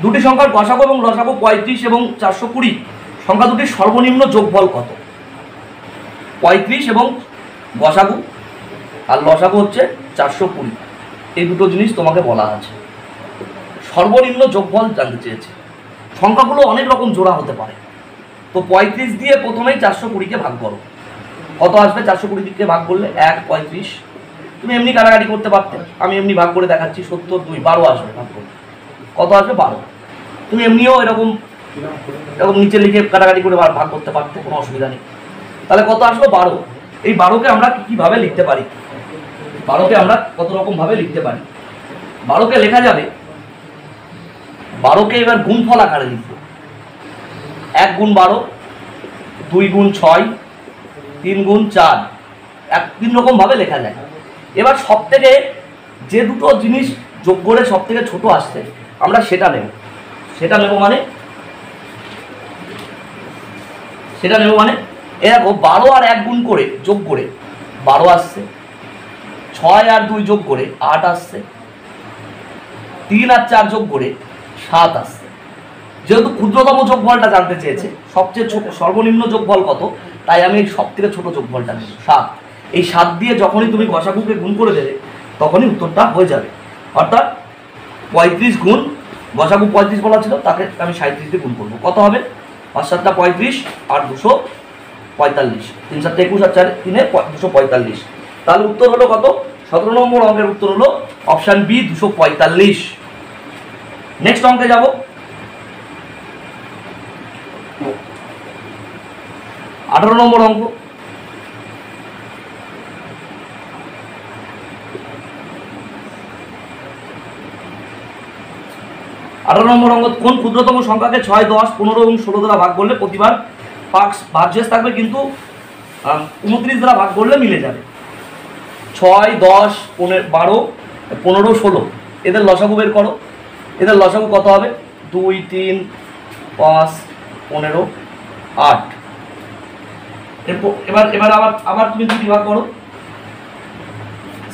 দুটি সংখ্যার গসাগু এবং লসাগু 35 এবং 420, সংখ্যা দুটির সর্বনিম্ন যোগফল কত? 35 এবং গসাগু আর লসাগু হচ্ছে 420, এই দুটো জিনিস তোমাকে বলা আছে। সর্বনিম্ন যোগফল জানতে চেয়েছে। সংখ্যাগুলো অনেক রকম জোড়া হতে পারে, তো 35 দিয়ে প্রথমেই 420কে ভাগ করো। কত আসবে? 420কে ভাগ করলে 1, 35। তুমি এমনি কাটাকাটি করতে পারতে, আমি এমনি ভাগ করে দেখাচ্ছি। 70, 2, 12 আসবে ভাগ করতে। কত আসবে? 12। তুমি এমনিও এরকম নিচে লিখে কাটাকাটি করে ভাগ করতে পারতে, কোনো অসুবিধা নেই। তাহলে কত আসলো? 12। এই 12কে আমরা কীভাবে লিখতে পারি? 12কে আমরা কত রকমভাবে লিখতে পারি? 12কে লেখা যাবে, 12কে এবার গুণফল আকারে লিখব। 1 গুণ 12, 2 গুণ 6, 3 গুণ 4, 3 রকমভাবে লেখা যায়। এবার সব থেকে যে দুটো জিনিস যোগ করে সব থেকে ছোট আসছে আমরা সেটা নেব। সেটা নেব মানে এ দেখো 12 আর 1 গুণ করে যোগ করে 12 আসছে, 6 আর 2 যোগ করে 8 আসছে, 3 আর 4 যোগ করে 7 আসছে। যেহেতু ক্ষুদ্রতম যোগফলটা জানতে চেয়েছে, সবচেয়ে ছোট সর্বনিম্ন যোগফল কত, তাই আমি এই সব থেকে ছোট যোগফলটা নেব 7। এই 7 দিয়ে যখনই তুমি গসাগুকে গুণ করে দেবে তখনই উত্তরটা হয়ে যাবে। অর্থাৎ 35 গুণ গসাগু 35 বলা ছিল, তাকে আমি 37 দিয়ে গুণ করবো। কত হবে? 5 7 35 আর 245, 3 7 21 আর 4 3 245। তাহলে উত্তর হলো কত? 17 নম্বর অঙ্কের উত্তর হলো অপশান বি, 245। নেক্সট অঙ্কে যাব। 18 নম্বর অঙ্ক। 18 নম্বর অঙ্ক। কোন ক্ষুদ্রতম সংখ্যাকে 6, 10, 15 এবং 16 দ্বারা ভাগ করলে প্রতিবার ভাগশেষ থাকবে, কিন্তু 29 দ্বারা ভাগ করলে মিলে যাবে? 6, 10, 12, 15, 16 এদের লসাগু বের করো। এদের লসাগু কত হবে? 2, 3, 5, 15, 8। এবার আবার তুমি 2 দিয়ে ভাগ করো।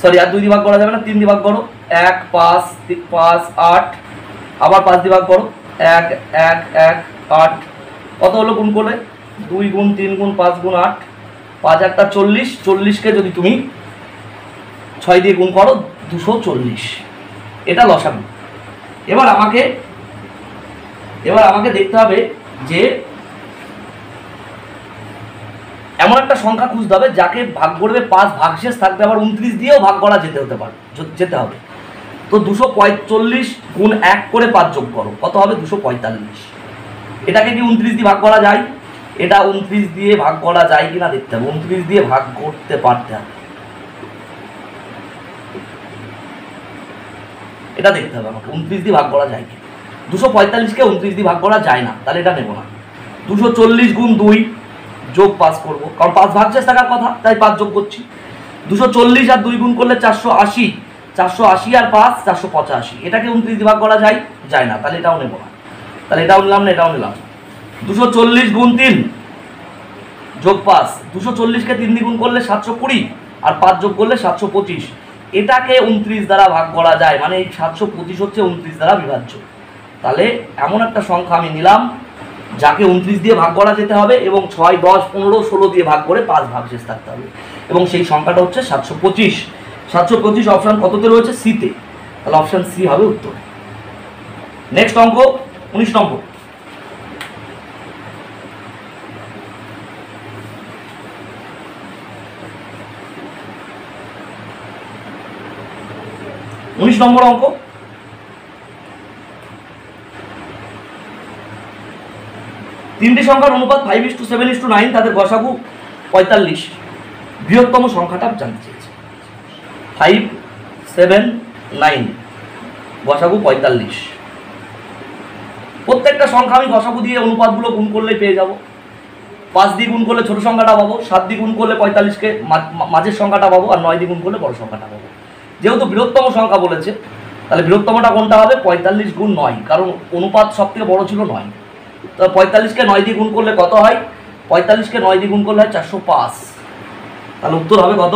সরি, আর 2 দিয়ে ভাগ করা যাবে না, 3 দিয়ে ভাগ করো। 1, 5, 5, 8। আবার 5 দিয়ে ভাগ করো। 1, 1, 1, 8। কত হলো গুণ করলে? 2 গুণ 3 গুণ 5 গুণ 8, 5 একটা 40। 40কে যদি তুমি 6 দিয়ে গুণ করো 240। এটা লসাগু। এবার আমাকে দেখতে হবে যে এমন একটা সংখ্যা খুঁজতে হবে যাকে ভাগ করবে 5, ভাগশেষ থাকবে আবার 29 দিয়েও ভাগ করা যেতে হবে। তো 245 গুণ 1 করে 5 যোগ করো, কত হবে? 245। এটাকে কি 29 দিয়ে ভাগ করা যায়? এটা 29 দিয়ে ভাগ করা যায় কিনা দেখতে হবে। 29 দিয়ে ভাগ করতে পারতে হবে, এটা দেখতে হবে আমাকে 29 দিয়ে ভাগ করা যায় কি। 245কে 29 দিয়ে ভাগ করা যায় না, তাহলে এটা নেব না। 240 গুণ 2 যোগ 5 করবো, কারণ 5 ভাগশেষ থাকার কথা, তাই 5 যোগ করছি। 240 আর 2 গুণ করলে 480, 480 আর 5 485। এটাকে 29 দিয়ে ভাগ করা যায় না, তাহলে এটাও নেব না। তাহলে এটাও নিলাম না, এটাও নিলাম। 240 গুণ 3 যোগ 5, 240কে 3 দিয়ে গুণ করলে 720 আর 5 যোগ করলে 725। এটাকে 29 দ্বারা ভাগ করা যায়, মানে এই 725 হচ্ছে 29 দ্বারা বিভাজ্য। তাহলে এমন একটা সংখ্যা আমি নিলাম যাকে 29 দিয়ে ভাগ করা যেতে হবে এবং 6, 10, 15, 16 দিয়ে ভাগ করে 5 ভাগশেষ থাকতে হবে, এবং সেই সংখ্যাটা হচ্ছে 725। 725 অপশান কততে রয়েছে? সিতে, তাহলে অপশান সি হবে উত্তর। নেক্সট অঙ্ক 19 নম্বর। 19 নম্বর অঙ্ক। তিনটি সংখ্যার অনুপাত 5:7:9, তাদের গসাগু 45। বৃহত্তম সংখ্যাটা জানতে চেয়েছে। 5, 7, 9, গসাগু 45। প্রত্যেকটা সংখ্যা আমি গসাগু দিয়ে অনুপাতগুলো গুণ করলে পেয়ে যাব। 5 দিয়ে গুণ করলে ছোট সংখ্যাটা পাবো, 7 দিয়ে গুণ করলে 45কে মাঝের সংখ্যাটা পাবো, আর 9 দিয়ে গুণ করলে বড় সংখ্যাটা পাবো। যেহেতু বৃহত্তম সংখ্যা বলেছে, তাহলে বৃহত্তমটা কোনটা হবে? 45 গুণ 9, কারণ অনুপাত সব থেকে বড় ছিল 9। তো 45কে 9 দিয়ে গুণ করলে কত হয়? 45কে 9 দিয়ে গুণ করলে হয় 405। তাহলে উত্তর হবে কত?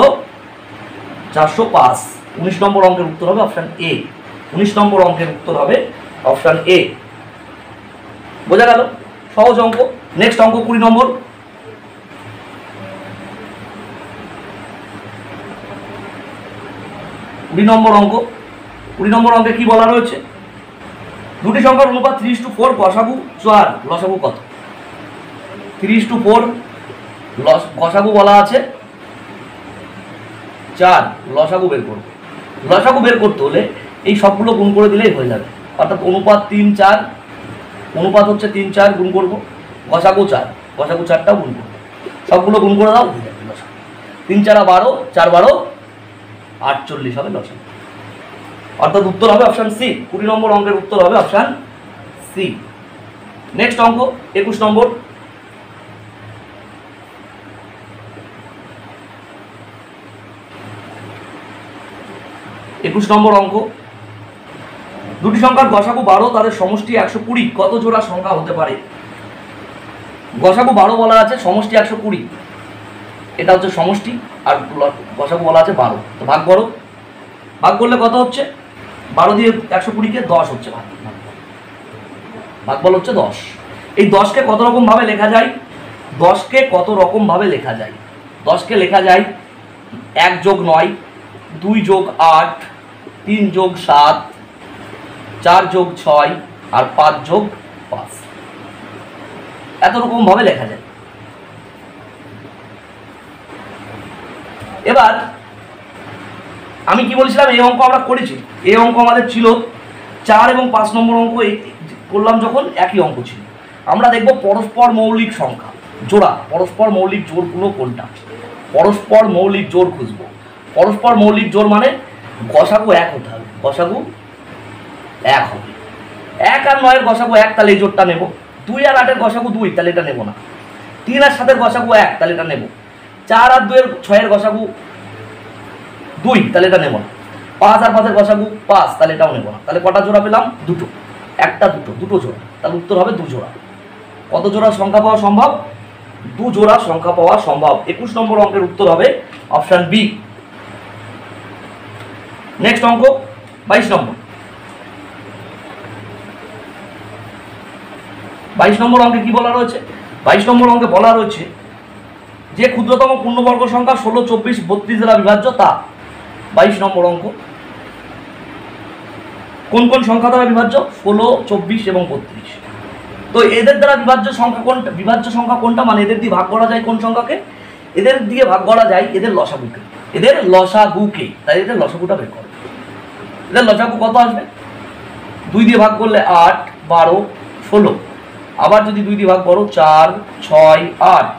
405। 19 নম্বর অঙ্কের উত্তর হবে অপশান এ। 19 নম্বর অঙ্কের উত্তর হবে অপশান এ। বোঝা গেল? সহজ অঙ্ক। নেক্সট অঙ্ক 20 নম্বর। 20 নম্বর অঙ্ক। 20 নম্বর অঙ্কে কি বলা রয়েছে? দুটি সংখ্যার অনুপাত 3:4, গসাগু 4, লসাগু কত? 3:4, গসাগু বলা আছে 4, লসাগু বের করব। লসাগু বের করতে হলে এই সবগুলো গুণ করে দিলেই হয়ে যাবে। অর্থাৎ অনুপাত 3, 4, অনুপাত হচ্ছে 3, 4 গুণ করব, গসাগু 4, গসাগু 4টাও গুণ করব। সবগুলো গুণ করে দাও, হয়ে যাবে লসাগু। 3, 4, 12, 4, 12, 48 হবে লসাগু। অর্থাৎ উত্তর হবে অপশান সি। 20 নম্বর অঙ্কের উত্তর হবে অপশান সি। নেক্সট অঙ্ক 21 নম্বর। 21 নম্বর অঙ্ক। দুটি সংখ্যার গসাগু 12, তাদের সমষ্টি 120, কত জোড়া সংখ্যা হতে পারে? গসাগু 12 বলা আছে, সমষ্টি 120, এটা হচ্ছে সমষ্টি, আর গসাগু বলা আছে 12। তো ভাগ করো, ভাগ করলে কত হচ্ছে? 12 দিয়ে 120কে 10 হচ্ছে ভাগফল হচ্ছে 10। এই 10কে কত রকম ভাবে লেখা যায়? 10কে কত রকম ভাবে লেখা যায়? 10কে লেখা যায় 1 যোগ 9, 2 যোগ 8, 3 যোগ 7, 4 যোগ 6 আর 5 যোগ 5। এত রকম ভাবে লেখা যায়। এবার আমি কি বলছিলাম, এই অঙ্ক আমরা করেছি। এই অঙ্ক আমাদের ছিল 4 এবং 5 নম্বর অঙ্ক করলাম যখন একই অঙ্ক ছিল। আমরা দেখব পরস্পর মৌলিক সংখ্যা জোড়া, পরস্পর মৌলিক জোড়গুলো কোনটা? পরস্পর মৌলিক জোড় খুঁজবো। পরস্পর মৌলিক জোড় মানে গসাগু 1 হতে হবে, গসাগু 1 হবে। 1 আর 9 এর গসাগু 1, তাহলে এই জোড়টা নেব। 2 আর 8 এর গসাগু 2, তাহলে এটা নেব না। 3 আর 7 এর গসাগু 1, তাহলে এটা নেব। 4 আর 2 এর 6 এর গসাগু 2, তাহলে এটা নেব না। 5 আর 5 এর গসাগু 5, তাহলে এটাও নেব না। তাহলে কটা জোড়া পেলাম? দুটো। একটা দুটো জোড়া, তাহলে উত্তর হবে 2 জোড়া। কত জোড়া সংখ্যা পাওয়া সম্ভব? 2 জোড়া সংখ্যা পাওয়া সম্ভব। 21 নম্বর অঙ্কের উত্তর হবে অপশান বি। নেক্সট অঙ্ক 22 নম্বর। 22 নম্বর অঙ্কে কি বলা রয়েছে? 22 নম্বর অঙ্কে বলা রয়েছে যে ক্ষুদ্রতম পূর্ণবর্গ সংখ্যা 16, 24, 32 দ্বারা বিভাজ্য তা। 22 নম্বর অঙ্ক। কোন কোন সংখ্যা দ্বারা বিভাজ্য? 16, 24 এবং 32। তো এদের দ্বারা বিভাজ্য সংখ্যা কোনটা? বিভাজ্য সংখ্যা কোনটা মানে এদের দিয়ে ভাগ করা যায় কোন সংখ্যাকে? এদের দিয়ে ভাগ করা যায় এদের লসাগুকে, তাই এদের লসাগুটা বের করো। এদের লসাগু কত আসবে? 2 দিয়ে ভাগ করলে 8, 12, 16, আবার যদি 2 দিয়ে ভাগ করো 4, 6, 8,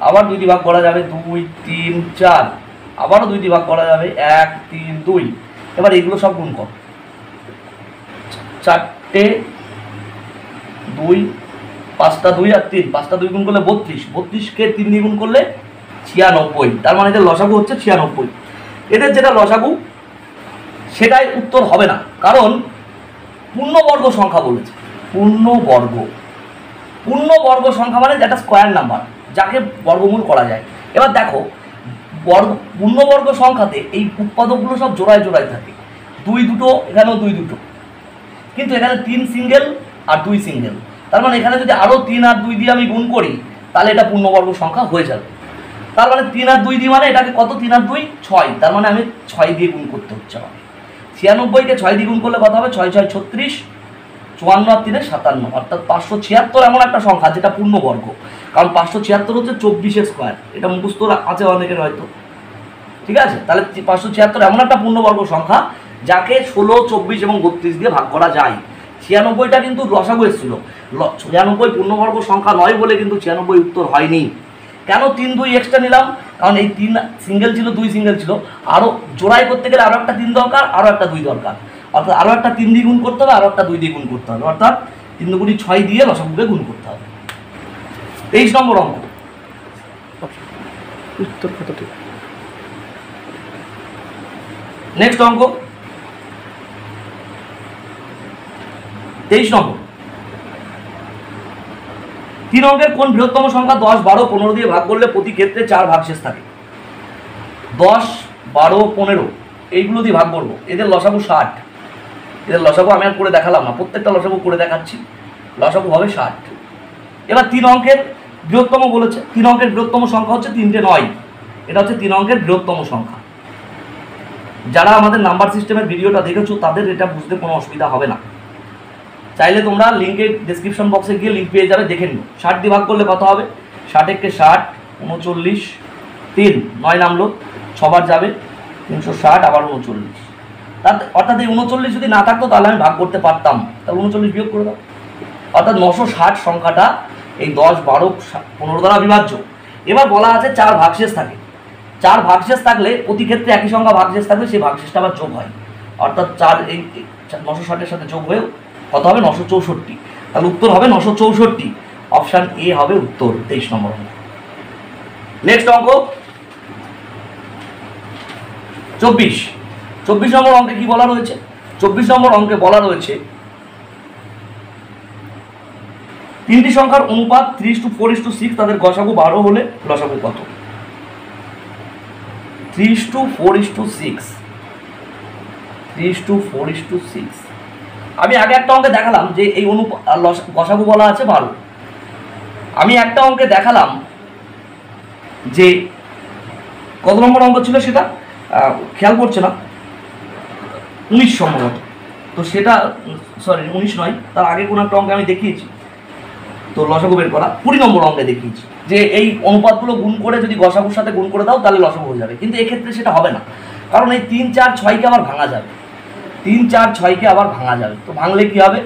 আবার 2 দিয়ে ভাগ করা যাবে 2, 3, 4, আবারও 2 দিয়ে ভাগ করা যাবে 1, 3, 2। এবার এগুলো সব গুণ করো, 4টে 2, 5টা 2 আর 3, 5টা 2 গুণ করলে 32, 32কে 3 দিয়ে গুণ করলে 96। তার মানে এদের লসাগু হচ্ছে 96। এদের যেটা লসাগু সেটাই উত্তর হবে না, কারণ পূর্ণবর্গ সংখ্যা বলেছে। পূর্ণবর্গ সংখ্যা মানে যেটা স্কোয়ার নাম্বার, যাকে বর্গমূল করা যায়। এবার দেখো পূর্ণবর্গ সংখ্যাতে এই উৎপাদকগুলো সব জোড়ায় জোড়ায় থাকে, 2 দুটো, এখানেও 2 দুটো, কিন্তু এখানে 3 সিঙ্গেল আর 2 সিঙ্গেল। তার মানে এখানে যদি আরও 3 আর 2 দিয়ে আমি গুণ করি তাহলে এটা পূর্ণবর্গ সংখ্যা হয়ে যাবে। তার মানে 3 আর 2 দিয়ে মানে এটাকে কত, 3 আর 2 6, তার মানে আমি 6 দিয়ে গুণ করতে হচ্ছে আমার। 96কে 6 দিয়ে গুণ করলে কত হবে? 6 6 36, 54 আর 3 57, অর্থাৎ 576 এমন একটা সংখ্যা যেটা পূর্ণবর্গ। কারণ 576 হচ্ছে 24 স্কোয়ার, এটা মুখস্থ আছে অনেকের হয়তো, ঠিক আছে? তাহলে 576 এমন একটা পূর্ণবর্গ সংখ্যা যাকে 16, 24 এবং 32 দিয়ে ভাগ করা যায়। 96টা কিন্তু লসাগু এসেছিল, 96 পূর্ণবর্গ সংখ্যা নয় বলে কিন্তু 96 উত্তর হয়নি। কেন 3 2 এক্সট্রা নিলাম? কারণ এই 3 সিঙ্গেল ছিল, 2 সিঙ্গেল ছিল, আরও জোড়াই করতে গেলে আরও একটা 3 দরকার, আরও একটা 2 দরকার, অর্থাৎ আরও একটা 3 দিয়ে গুণ করতে হবে, আরও একটা 2 দিয়ে গুণ করতে হবে, অর্থাৎ 3 দুগুণি 6 দিয়ে লসাগুকে গুণ করতে হবে। 23 নম্বর অঙ্ক, উত্তর কতটি? নেক্সট অঙ্ক 23 নম্বর। 3 অঙ্কের কোন বৃহত্তম সংখ্যা 10, 12, 15 দিয়ে ভাগ করলে প্রতি ক্ষেত্রে 4 ভাগশেষ থাকে? 10, 12, 15 এইগুলো দিয়ে ভাগ করবো, এদের লসাগু 60। এদের লসাগু আমি আর করে দেখালাম না, প্রত্যেকটা লসাগু করে দেখাচ্ছি, লসাগু হবে 60। এবার 3 অঙ্কের বৃহত্তম বলেছে, 3 অঙ্কের বৃহত্তম সংখ্যা হচ্ছে 3টে 9, এটা হচ্ছে 3 অঙ্কের বৃহত্তম সংখ্যা। যারা আমাদের নাম্বার সিস্টেমের ভিডিওটা দেখেছো তাদের এটা বুঝতে কোনো অসুবিধা হবে না, চাইলে তোমরা লিঙ্কে ডেসক্রিপশন বক্সে গিয়ে লিঙ্ক পেয়ে যাবে, দেখে নিও। 60 দিয়ে ভাগ করলে কত হবে? 60 কে 60, 39, 3 9 নামলো, 6 বার যাবে 360, আবার 39। অর্থাৎ এই 39 যদি না থাকতো তাহলে আমি ভাগ করতে পারতাম, তাহলে 39 বিয়োগ করে দাও। অর্থাৎ 960 সংখ্যাটা এই 10, 12, 15 দ্বারা বিভাজ্য। এবার বলা আছে 4 ভাগশেষ থাকে। 4 ভাগশেষ থাকলে প্রতি ক্ষেত্রে একই সংখ্যা ভাগশেষ থাকলে সেই ভাগশেষটা আবার যোগ হয়, অর্থাৎ 4 এই 960-এর সাথে যোগ হয়ে কত হবে? 964। তাহলে উত্তর হবে 964, অপশান এ হবে উত্তর। 23 নম্বর অঙ্ক। নেক্সট অঙ্ক 24 নম্বর অঙ্কে কি বলা রয়েছে? 24 নম্বর অঙ্কে বলা রয়েছে 3টি সংখ্যার অনুপাত 3:4:6, তাদের গসাগু 12 হলে লসাগু কত? 3:4:6, 3:4:6। আমি আগে একটা অঙ্কে দেখালাম যে এই গসাগু বলা আছে 12। আমি একটা অঙ্কে দেখালাম যে কত নম্বর অঙ্ক ছিল সেটা খেয়াল করছে না, 19 সম্ভবত। তো সেটা সরি 19 নয়, তার আগে কোনো একটা অঙ্কে আমি দেখিয়েছি তো লসাগু বের করা, 20 নম্বর অঙ্কে দেখিয়েছি যে এই অনুপাতগুলো গুণ করে যদি গসাগুর সাথে গুণ করে দাও তাহলে লসাগু হয়ে যাবে। কিন্তু এক্ষেত্রে সেটা হবে না, কারণ এই 3 4 6কে আবার ভাঙা যাবে, 3 4 6কে আবার ভাঙা যাবে। তো ভাঙলে কি হবে?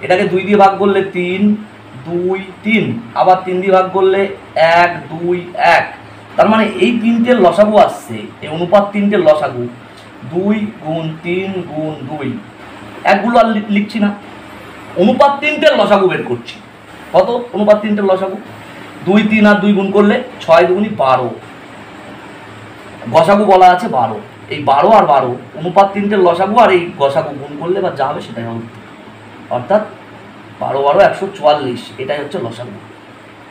এটাকে 2 দিয়ে ভাগ করলে 3 2 3, আবার 3 দিয়ে ভাগ করলে 1 2 1। তার মানে এই 3টের লসাগু আসছে, এই অনুপাত 3টের লসাগু 2 গুণ 3 গুণ 2। একগুলো আর লিখছি না, অনুপাত 3টের লসাগু বের করছি। কত অনুপাত 3টের লসাগু? 2 3 আর 2 গুণ করলে 6 2 12, গসাগু বলা আছে 12। এই 12 আর 12 অনুপাত 3টের লসাগু, আর এই গসাগু গুণ করলে বা যা হবে সেটাই হবে, অর্থাৎ 12 12 144, এটাই হচ্ছে লসাগু,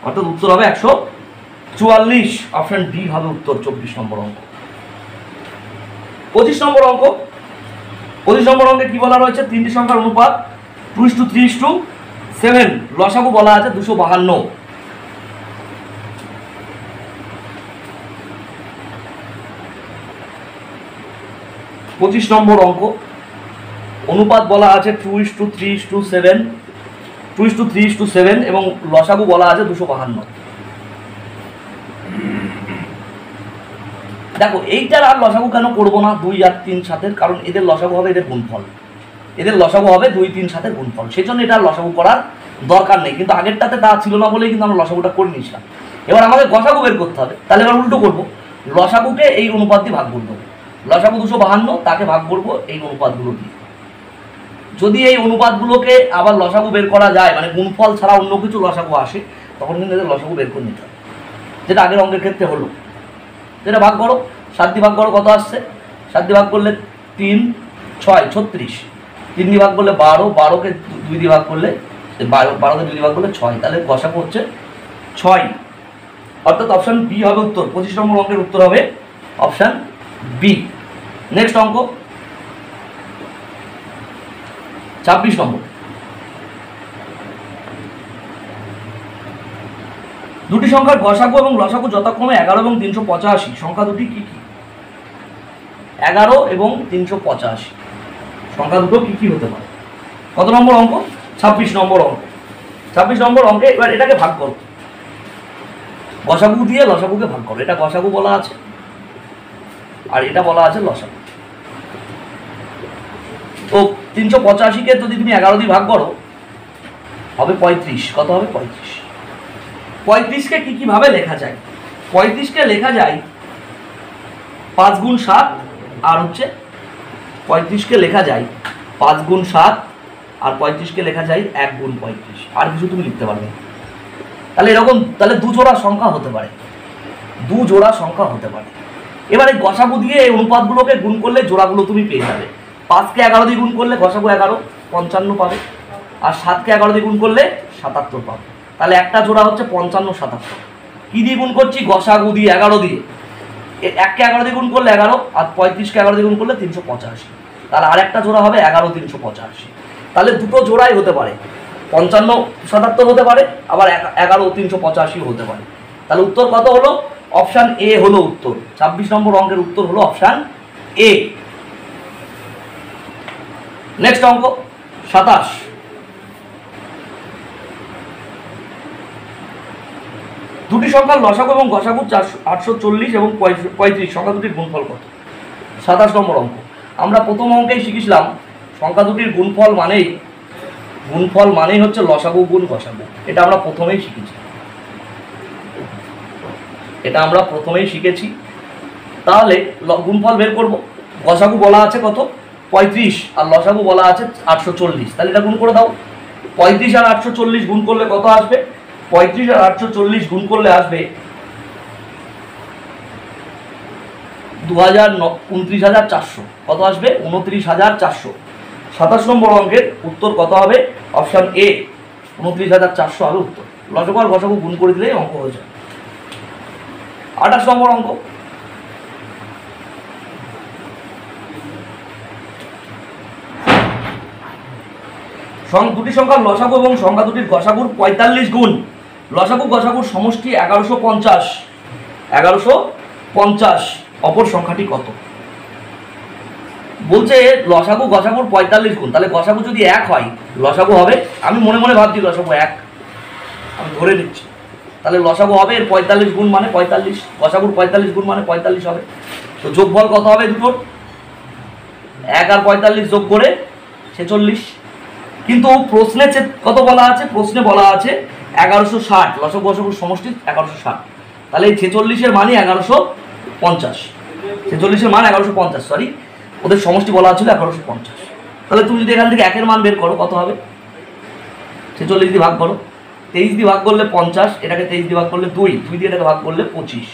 অর্থাৎ উত্তর হবে 144, অপশন ডি হবে উত্তর। 24 নম্বর অঙ্ক। 25 নম্বর অঙ্ক। 25 নম্বর অঙ্কে কি বলা রয়েছে? 3টি সংখ্যার অনুপাত 2:3:7, লসাগু বলা আছে 252। 25 নম্বর অঙ্ক, অনুপাত বলা আছে 2:3:7, 2:3:7 এবং লসাগু বলা আছে 252। দেখো এইটার আর লসাগু কেন করবো না 2 আর 3 7-এর, কারণ এদের লসাগু হবে এদের গুণফল, এদের লসাগু হবে 2 3 7-এর গুণফল, সেই জন্য এটা লসাগু করার দরকার নেই। কিন্তু আগেরটাতে তা ছিল না বলেই কিন্তু আমরা লসাগুটা করে নিয়েছিলাম। এবার আমাদের গসাগু বের করতে হবে, তাহলে এবার উল্টো করবো, লসাগুকে এই অনুপাত দিয়ে ভাগ করবো। লসাগু 252, তাকে ভাগ করবো এই অনুপাতগুলো দিয়ে। যদি এই অনুপাতগুলোকে আবার লসাগু বের করা যায়, মানে গুণফল ছাড়া অন্য কিছু লসাগু আসে, তখন কিন্তু এদের লসাগু বের করে নিতে হবে, যেটা আগের অঙ্কের ক্ষেত্রে হলো। যেটা ভাগ করো, 7 দিয়ে ভাগ করো, কত আসছে? 7 দিয়ে ভাগ করলে 3 6 36, 3 দিয়ে ভাগ করলে 12, 12কে 2 দিয়ে ভাগ করলে 12কে 2 দিয়ে ভাগ করলে 6, তাহলে গসাগু হচ্ছে 6। অর্থাৎ অপশান বি হবে উত্তর। 25 নম্বর অঙ্কের উত্তর হবে অপশান বি। নেক্সট অঙ্ক 26 নম্বর। দুটি সংখ্যার গসাগু এবং লসাগু যথাক্রমে 11 এবং 385, সংখ্যা দুটি কি কি? 11 এবং 385 সংখ্যা দুটো কি কি হতে পারে? কত নম্বর অঙ্ক? 26 নম্বর অঙ্ক। 26 নম্বর অঙ্কে এবার এটাকে ভাগ করো, গসাগু দিয়ে লসাগুকে ভাগ করো। এটা গসাগু বলা আছে আর এটা বলা আছে লসাগু। তো 385-কে যদি তুমি 11 দিয়ে ভাগ করো হবে 35। কত হবে? 35। 35-কে কি কিভাবে লেখা যায়? 35-কে লেখা যায় 5 গুণ 7 আর হচ্ছে 35-কে লেখা যায় 5 গুণ 7 আর 35-কে লেখা যায় 1 গুণ 35। আর কিছু তুমি লিখতে পারবে। তাহলে এরকম, তাহলে 2 জোড়া সংখ্যা হতে পারে, 2 জোড়া সংখ্যা হতে পারে। এবার এই গসাগু দিয়ে এই অনুপাতগুলোকে গুণ করলে জোড়াগুলো তুমি পেয়ে যাবে। 5-কে 11 দিয়ে গুণ করলে গসাগু 11 55 পাবে, আর 7-কে 11 দিয়ে গুণ করলে 77 পাবে। তাহলে একটা জোড়া হচ্ছে 55 77। কি দিয়ে গুণ করছি? গসাগু দিয়ে, 11 দিয়ে। 1-কে 11 দিয়ে গুণ করলে 11, আর 35-কে 11 দিয়ে গুণ করলে 385। তাহলে আরেকটা জোড়া হবে 11 385। তাহলে দুটো জোড়াই হতে পারে, 55 77 হতে পারে, আবার 11 385 হতে পারে। তাহলে উত্তর কত হলো? অপশান এ হলো উত্তর। 26 নম্বর অঙ্কের উত্তর হলো অপশান এ। নেক্সট অঙ্ক 27। দুটি সংখ্যার লসাগু এবং গসাগু 840 এবং 35, সংখ্যা দুটির গুণফল কত? 27 নম্বর অঙ্ক। আমরা প্রথম অঙ্কেই শিখেছিলাম সংখ্যা দুটির গুণফল মানেই হচ্ছে লসাগু গুণ গসাগু। এটা আমরা প্রথমেই শিখেছি। তাহলে গুণফল বের করব। গসাগু বলা আছে কত? 35, আর লসাগু বলা আছে 840। তাহলে এটা গুণ করে দাও। 35 আর 840 গুণ করলে কত আসবে? 35 আর 840 গুণ করলে আসবে 29,400। কত আসবে? 29,400। 27 নম্বর অঙ্কের উত্তর কত হবে? অপশান এ, 29,400 হবে উত্তর। লসাগু আর গসাগু গুণ করে দিলেই অঙ্ক হয়ে যায়। 28 নম্বর অঙ্ক। দুটি সংখ্যার লসাগু এবং সংখ্যা দুটির গসাগুর 45 গুণ। লসাগু গসাগুর সমষ্টি 1150। 1150 অপর সংখ্যাটি কত? বলছে লসাগু গসাগুর 45 গুণ। তাহলে গসাগু যদি 1 হয়, লসাগু হবে, আমি মনে মনে ভাবছি লসাগু 1, আমি ধরে নিচ্ছি। তাহলে লসাগু হবে এর 45 গুণ মানে 45, গসাগুর 45 গুণ মানে 45 হবে। তো যোগফল কত হবে দুটোর? 1 আর 45 যোগ করে 46। কিন্তু প্রশ্নে কত বলা আছে? প্রশ্নে বলা আছে 1160। লসাগু গসাগুর সমষ্টি 1160। তাহলে এই 46-এর মানই 1150। 46-এর মান 1150, সরি, ওদের সমষ্টি বলা ছিল 1150। তাহলে তুমি যদি এখান থেকে 1-এর মান বের করো কত হবে? 46 দিয়ে ভাগ করো, 23 দিয়ে ভাগ করলে 50, এটাকে 23 দিয়ে ভাগ করলে 2 দিয়ে এটাকে ভাগ করলে 25।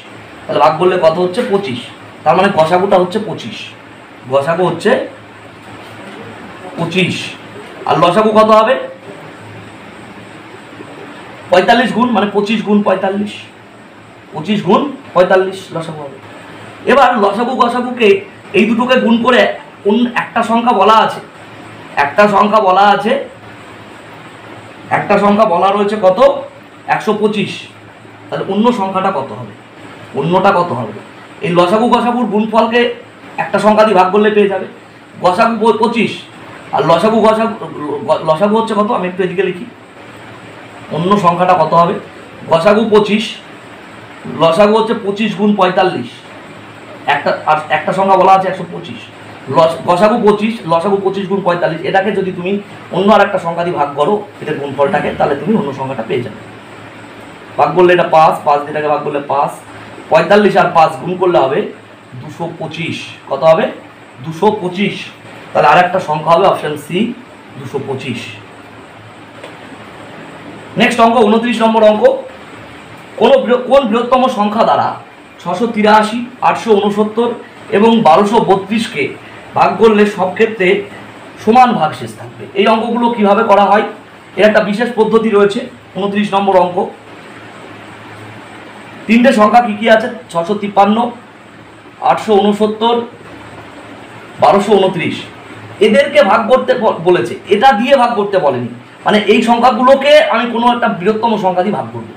তাহলে ভাগ করলে কত হচ্ছে? 25। তার মানে গসাগুটা হচ্ছে 25। গসাগু হচ্ছে 25। আর লসাগু কত হবে? 45 গুণ মানে 25 গুণ 45। 25 গুণ 45 লসাগু হবে। এবার লসাগু গসাগুকে এই দুটোকে গুণ করে কোন একটা সংখ্যা বলা আছে? একটা সংখ্যা বলা রয়েছে কত? 125। তাহলে অন্য সংখ্যাটা কত হবে? অন্যটা কত হবে? এই লসাগু গসাগুর গুণফলকে একটা সংখ্যা দিয়ে ভাগ করলে পেয়ে যাবে। গসাগু 25 আর লসাগু হচ্ছে কত? আমি একটু এদিকে লিখি। অন্য সংখ্যাটা কত হবে? গসাগু 25, লসাগু হচ্ছে 25 গুণ 45। একটা সংখ্যা বলা আছে 125, গসাগু 25, লসাগু 25 গুণ 45, এটাকে যদি তুমি অন্য আর একটা সংখ্যা দিয়ে ভাগ করো এটার গুণফলটাকে, তাহলে তুমি অন্য সংখ্যাটা পেয়ে যাবে। ভাগ করলে এটা 5 দিয়ে এটাকে ভাগ করলে 5, 45 আর 5 গুণ করলে হবে 225। কত হবে? 225। তাহলে আর একটা সংখ্যা হবে অপশন সি 225। নেক্সট অঙ্ক 29 নম্বর অঙ্ক। কোন বৃহত্তম সংখ্যা দ্বারা 683, 869 এবং 1232কে ভাগ করলে সব ক্ষেত্রে সমান ভাগশেষ থাকবে? এই অঙ্কগুলো কিভাবে করা হয় এর একটা বিশেষ পদ্ধতি রয়েছে। 29 নম্বর অঙ্ক। তিনটে সংখ্যা কি কি আছে? 653, 869, 1229। এদেরকে ভাগ করতে বলেছে, এটা দিয়ে ভাগ করতে বলেনি। মানে এই সংখ্যাগুলোকে আমি কোনো একটা বৃহত্তম সংখ্যা দিয়ে ভাগ করবো,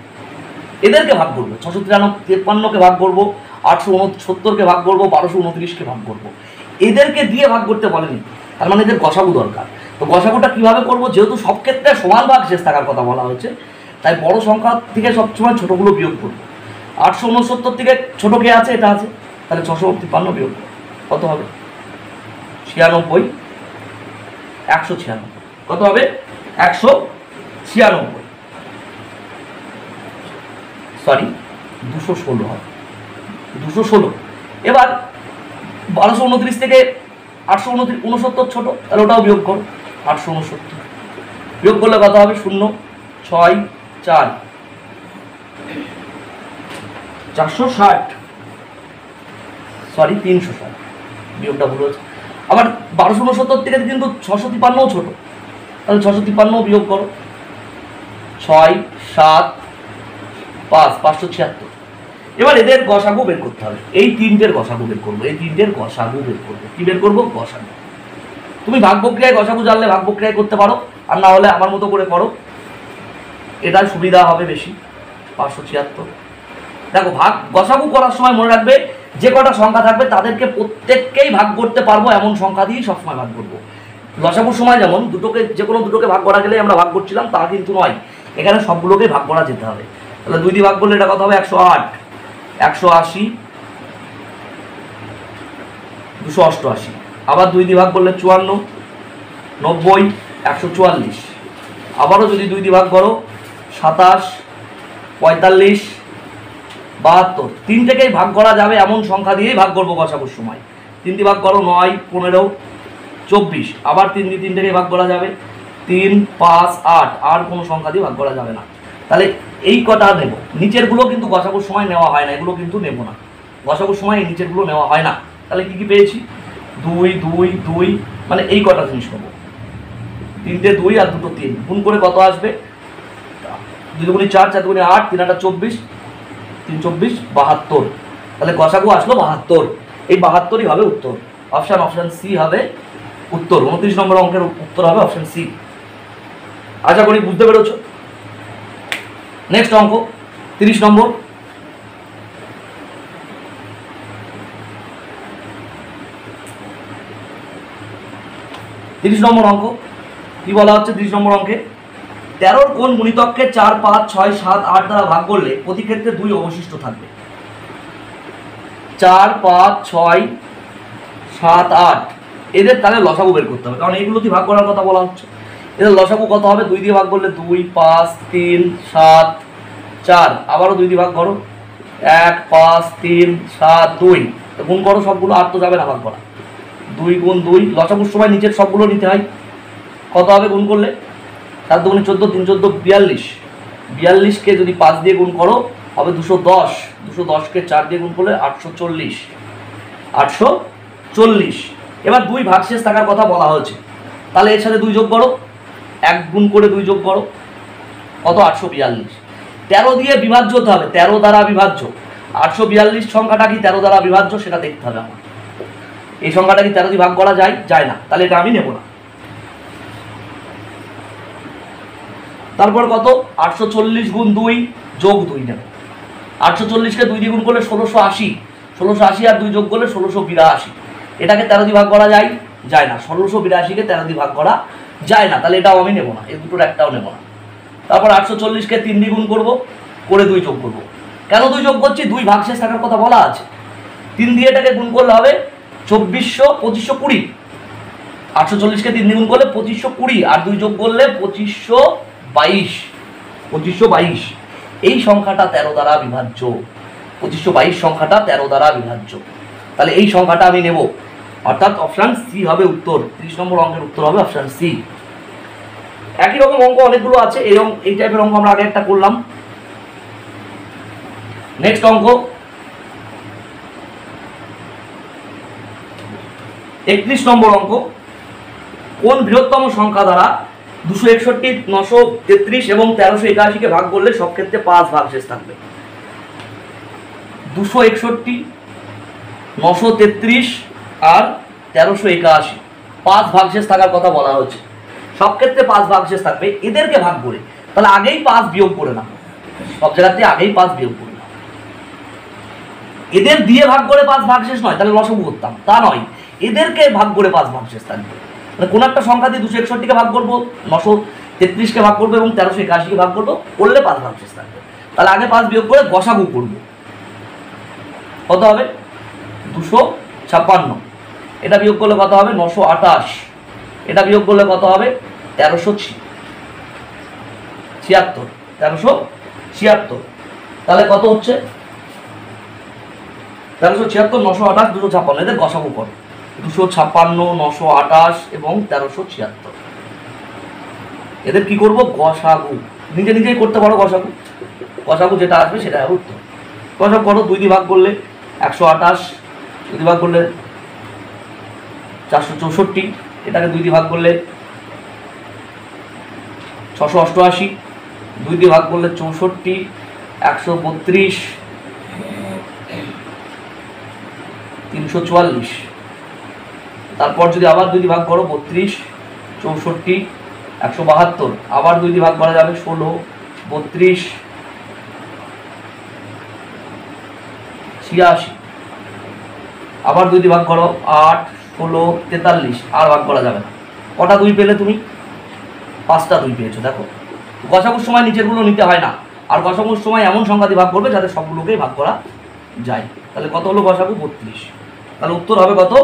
এদেরকে ভাগ করবো। 653কে ভাগ করবো, 869কে ভাগ করবো, 1229কে ভাগ করবো। এদেরকে দিয়ে ভাগ করতে বলেনি, তার মানে এদের গসাগু দরকার। তো গসাগুটা কিভাবে করবো? যেহেতু সব ক্ষেত্রে সমান ভাগশেষ থাকার কথা বলা হয়েছে, তাই বড় সংখ্যা থেকে সবসময় ছোটোগুলো বিয়োগ করবো। 869 থেকে ছোটো কে আছে? এটা আছে, তাহলে 653 বিয়োগ কত হবে? 96, 196। কত হবে? 196, সরি 216 হবে, 216। এবার 1229 থেকে 869 ছোট, তাহলে ওটাও বিয়োগ করো। 869 বিয়োগ করলে কত হবে? 0, 6, 4, 460, সরি 360, বিয়োগটা ভুল হয়েছে। আবার 1269 থেকে কিন্তু 653ও ছোট, তাহলে 653 বিয়োগ করো। 6, 7, 5, 576। এবার এদের গসাগু বের করতে হবে। এই তিনটের গসাগু বের করবো, এই তিনটের গসাগু বের করবো। কি বের করবো? গসাগু। তুমি ভাগ প্রক্রিয়ায় গসাগু জানলে ভাগ প্রক্রিয়ায় করতে পারো, আর না হলে আমার মতো করে করো, এটার সুবিধা হবে বেশি। 576। দেখো, গসাগু করার সময় মনে রাখবে যে কটা সংখ্যা থাকবে তাদেরকে প্রত্যেককেই ভাগ করতে পারবো এমন সংখ্যা দিয়েই সবসময় ভাগ করবো। লসাগুর সময় যেমন যে কোনো দুটোকে ভাগ করা গেলে আমরা ভাগ করছিলাম, তা কিন্তু নয়, এখানে সবগুলোকে ভাগ করা যেতে হবে। তাহলে 2 দিয়ে ভাগ করলে এটা কত হবে? 108, 180, 288। আবার 2 দিয়ে ভাগ করলে 54, 90, 144। আবারও যদি 2 দিয়ে ভাগ করো 27, 45, 72। তিনটেকেই ভাগ করা যাবে এমন সংখ্যা দিয়েই ভাগ করবো গসাগুর সময়। 3 দিয়ে ভাগ করো 9, 15, 24। আবার 3 দিয়ে তিনটেকেই ভাগ করা যাবে, 3, 5, 8। আর কোনো সংখ্যা দিয়ে ভাগ করা যাবে না। তাহলে এই কটা নেব। নিচেরগুলো কিন্তু গসাগুর সময় নেওয়া হয় না, এগুলো কিন্তু নেব না। গসাগুর সময় এই নিচেরগুলো নেওয়া হয় না। তাহলে কি কি পেয়েছি? 2, 2, 2, মানে এই কটা জিনিস নেবো। 3টে 2 আর 2টো 3 গুণ করে কত আসবে? 2 দুগুণে 4, 4 দুগুণে 8, 3 8 24, 3 24, 72। তাহলে গসাগু আসলো 72। এই 72ই হবে উত্তর। অপশন সি হবে উত্তর। 29 নম্বর অঙ্কের উত্তর হবে অপশন সি। আশা করি বুঝতে পেরেছো। নেক্সট অঙ্ক 30 নম্বর। অঙ্ক কি বলা হচ্ছে? 30 নম্বর অঙ্কে 13 কোন গুণিতককে 4, 5, 6, 7, 8 দ্বারা ভাগ করলে প্রতি ক্ষেত্রে 2 অবশিষ্ট থাকবে? 4, 5, 6, 7, 8 এদের তাহলে লসাগু বের করতে হবে, কারণ এইগুলো দিয়ে ভাগ করার কথা বলা হচ্ছে। এদের লসাগু কত হবে? 2 দিয়ে ভাগ করলে 2, 5, 3, 7, 4। আবারও 2 দিয়ে ভাগ করো, 1, 5, 3, 7, 2। গুণ করো সবগুলো, আর তো যাবে না ভাগ করা। 2 গুণ 2, লসাগুর সময় নিচের সবগুলো নিতে হয়। কত হবে গুণ করলে? 7 দুগুণে 14, 3 14, 42। 42কে যদি 5 দিয়ে গুণ করো হবে 210। 210কে 4 দিয়ে গুণ করলে 840। 840। এবার 2 ভাগশেষ থাকার কথা বলা হয়েছে, তাহলে এর সাথে 2 যোগ করো, 1 গুণ করে 2 যোগ করো, কত? 842। 13 দিয়ে বিভাজ্য হতে হবে, 13 দ্বারা বিভাজ্য। 842 সংখ্যাটা কি 13 দ্বারা বিভাজ্য সেটা দেখতে হবে আমার। এই সংখ্যাটা কি 13 দিয়ে ভাগ করা যায়? যায় না, তাহলে এটা আমি নেব না। তারপর কত? 840 গুণ 2 যোগ 2 নেব। 840কে 2 দিয়ে গুণ করলে 1680। 1680 আর 2 যোগ করলে 1682। এটাকে 13 দিয়ে ভাগ করা যায়? যায় না। 1682কে 13 দিয়ে ভাগ করা যায় না, তাহলে এটাও আমি নেব না, এই দুটোর একটাও নেব না। তারপর 840কে 3 দিয়ে গুণ করবো, করে 2 যোগ করবো। কেন 2 যোগ করছি? 2 ভাগশেষ থাকার কথা বলা আছে। 3 দিয়ে এটাকে গুণ করলে হবে 2400, 2520। 840কে 3 দিয়ে গুণ করলে 2520, আর 2 যোগ করলে 2522। 2522 এই সংখ্যাটা 13 দ্বারা বিভাজ্য। 2522 সংখ্যাটা 13 দ্বারা বিভাজ্য। তাহলে এই সংখ্যাটা আমি নেব, অর্থাৎ অপশান সি হবে উত্তর। 30 নম্বর অঙ্কের উত্তর হবে অপশান সি। একই রকম অঙ্ক অনেকগুলো আছে, এই টাইপের অঙ্ক আমরা আগে একটা করলাম। নেক্সট অঙ্ক 31 নম্বর অঙ্ক। কোন বৃহত্তম সংখ্যা দ্বারা 261, 933 এবং 1381কে ভাগ করলে সব ক্ষেত্রে 5 ভাগশেষ থাকবে? 261, 933 আর 1381, 5 ভাগশেষ থাকার কথা বলা হচ্ছে। সব ক্ষেত্রে 5 ভাগশেষ থাকবে, এদেরকে ভাগ করে তাহলে আগেই 5 বিয়োগ করে না, সব জায়গাতে আগেই 5 বিয়োগ করে না। এদের দিয়ে ভাগ করে 5 ভাগশেষ নয়, তাহলে লসাগু করতাম, তা নয়, এদেরকে ভাগ করে 5 ভাগশেষ থাকবে। মানে কোন একটা সংখ্যা দিয়ে 261কে ভাগ করবো, 933কে ভাগ করবো এবং 1381কে ভাগ করবো, করলে 5 ভাগশেষ থাকবে। তাহলে আগে 5 বিয়োগ করে গসাগু করবো। কত হবে? 256। এটা বিয়োগ করলে কত হবে? 928। এটা বিয়োগ করলে কত হবে? 1376। 1376। তাহলে কত হচ্ছে? 1376, 928, 256। এদের গসাগু করো। 256, 928 এবং 1376। এদের কি করব? গসাগু। নিজে নিজেই করতে পারো গসাগু। গসাগু যেটা আসবে সেটা হবে উত্তর। গসাগু করো। 2 দিয়ে ভাগ করলে 128, 2 দিয়ে ভাগ করলে 464, এটাকে 2 দিয়ে ভাগ করলে 688, 2 দিয়ে ভাগ করলে 64, 132, 344। তারপর যদি আবার 2 দিয়ে ভাগ করো 32, 64, 172, আবার 2 দিয়ে ভাগ করা যাবে 16, 32, 86, আবার 2 দিয়ে ভাগ করো 8, 16, 43, আর ভাগ করা যাবে না। কটা 2 পেলে তুমি? 5টা 2 পেয়েছো। দেখো, গসাগুর সময় নিচেরগুলো নিতে হয় না, আর গসাগুর সময় এমন সংখ্যা দিয়ে ভাগ করবে যাতে সবগুলোকেই ভাগ করা যায়। তাহলে কত হলো গসাগু? 32। তাহলে উত্তর হবে কত?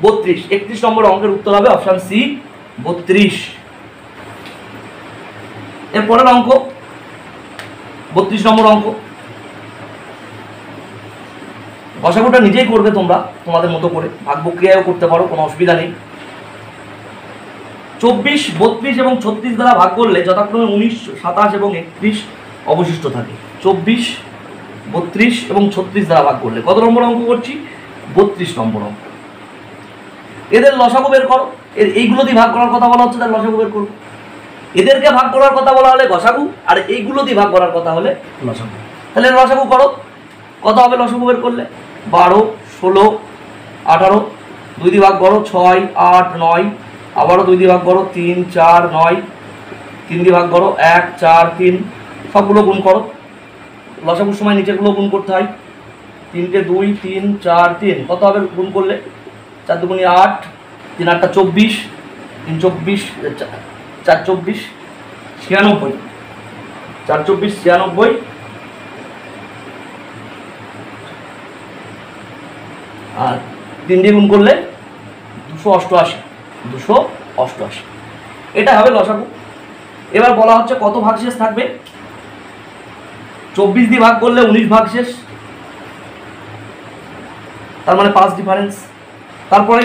32। 31 নম্বর অঙ্কের উত্তর হবে অপশান সি, 32। এর পরের অঙ্ক 32 নম্বর অঙ্ক। গসাগুটা নিজেই করবে তোমরা তোমাদের মতো করে, ভাগ প্রক্রিয়াও করতে পারো, কোনো অসুবিধা নেই। 24, 32 এবং 36 দ্বারা ভাগ করলে যথাক্রমে 19, 27 এবং 31 অবশিষ্ট থাকে। 24, 32 এবং 36 দ্বারা ভাগ করলে কত নম্বর অঙ্ক করছি? 32 নম্বর অঙ্ক। এদের লসাগু বের করো। এইগুলো দিয়ে ভাগ করার কথা বলা হচ্ছে, তার লসাগু বের করবো। এদেরকে ভাগ করার কথা বলা হলে গসাগু, আর এইগুলো দিয়ে ভাগ করার কথা হলে লসাগু। তাহলে লসাগু করো। কত হবে লসাগু বের করলে? 12, 16, 18, 2 দিয়ে ভাগ করো 6, 8, 9, আবারও 2 দিয়ে ভাগ করো 3, 4, 9, 3 দিয়ে ভাগ করো 1, 4, 3, সবগুলো গুণ করো। লসাগুর সময় নিচেগুলো গুণ করতে হয়। 3 2, 3, 4, 3, কত হবে গুণ করলে? 4 2 8, 3 8 24, 3 24, 4 24, 96, 4 24, 96, আর 3 দিয়ে গুণ করলে 288, 288। এটা হবে লসাগু। এবার বলা হচ্ছে কত ভাগশেষ থাকবে? 24 দিয়ে ভাগ করলে 19 ভাগশেষ, তার মানে 5 ডিফারেন্স। তারপরে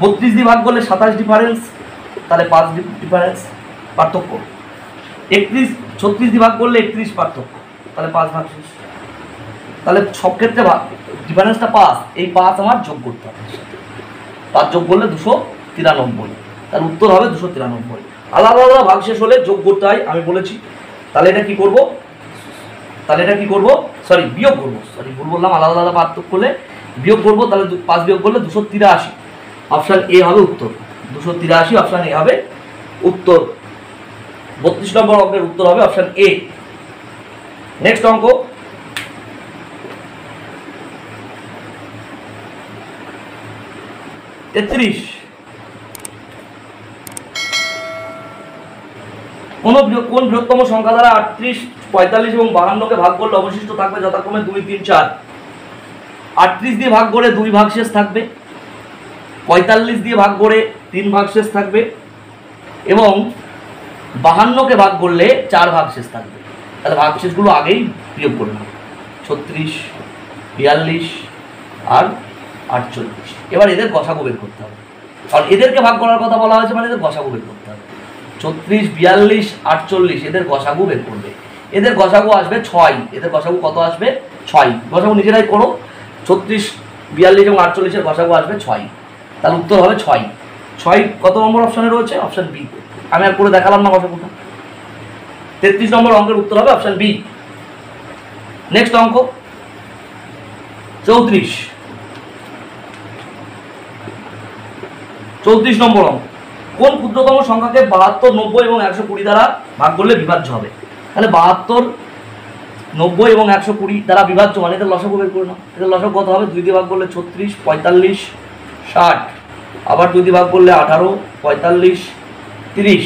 32 দিয়ে ভাগ করলে 27 ডিফারেন্স, তাহলে 5 ডিফারেন্স পার্থক্য। 36 দিয়ে ভাগ করলে 31 পার্থক্য, তাহলে 5 ভাগশেষ। তাহলে সব ক্ষেত্রে ডিফারেন্সটা 5, এই 5 আমার যোগ করতে হবে। 5 যোগ করলে 293, তার উত্তর হবে 293। আলাদা আলাদা ভাগশেষ হলে যোগ করতে হয়, আমি বলেছি। তাহলে এটা কি করব? বিয়োগ করবো। ভুল বললাম, আলাদা আলাদা পার্থক্য করলে বিয়োগ করবো। তাহলে 5 বিয়োগ করলে 283, অপশান এ হবে উত্তর। 283 অপশান এ হবে উত্তর। 32 নম্বর অঙ্কের উত্তর হবে অপশান এ। নেক্সট অঙ্ক 33। কোন বৃহত্তম সংখ্যা দ্বারা 38, 45 এবং 52কে ভাগ করলে অবশিষ্ট থাকবে যথাক্রমে 2, 3, 4? 38 দিয়ে ভাগ করে 2 ভাগশেষ থাকবে, 45 দিয়ে ভাগ করে 3 ভাগশেষ থাকবে এবং 52কে ভাগ করলে 4 ভাগশেষ থাকবে। তাহলে ভাগশেষগুলো আগেই বিয়োগ করে নেব, 36, 42 আর 48। এবার এদের গসাগু বের করতে হবে, কারণ এদেরকে ভাগ করার কথা বলা হয়েছে মানে এদের গসাগু বের করতে হবে। 36, 42, 48 এদের গসাগু বের করবে। এদের গসাগু আসবে 6। এদের গসাগু কত আসবে? 6। গসাগু নিজেরাই করো। 36, 42 এবং 48 এর গসাগু আসবে 6। তাহলে উত্তর হবে 6। 6 কত নম্বর অপশানে রয়েছে? Option B. আমি আর করে দেখালাম না গসাগুটা। 33 নম্বর অঙ্কের উত্তর হবে অপশান বি। নেক্সট অঙ্ক 34। 34 নম্বর অঙ্ক, কোন ক্ষুদ্রতম সংখ্যাকে 72, 90 এবং 120 দ্বারা ভাগ করলে বিভাজ্য হবে? তাহলে 72, 90 এবং 120 দ্বারা বিভাজ্য মানে এদের লসাগু বের করে নাও। এদের লসাগু কত হবে? 2 দিয়ে ভাগ করলে 36, 45, 60, আবার 2 দিয়ে ভাগ করলে 18, 45, 30,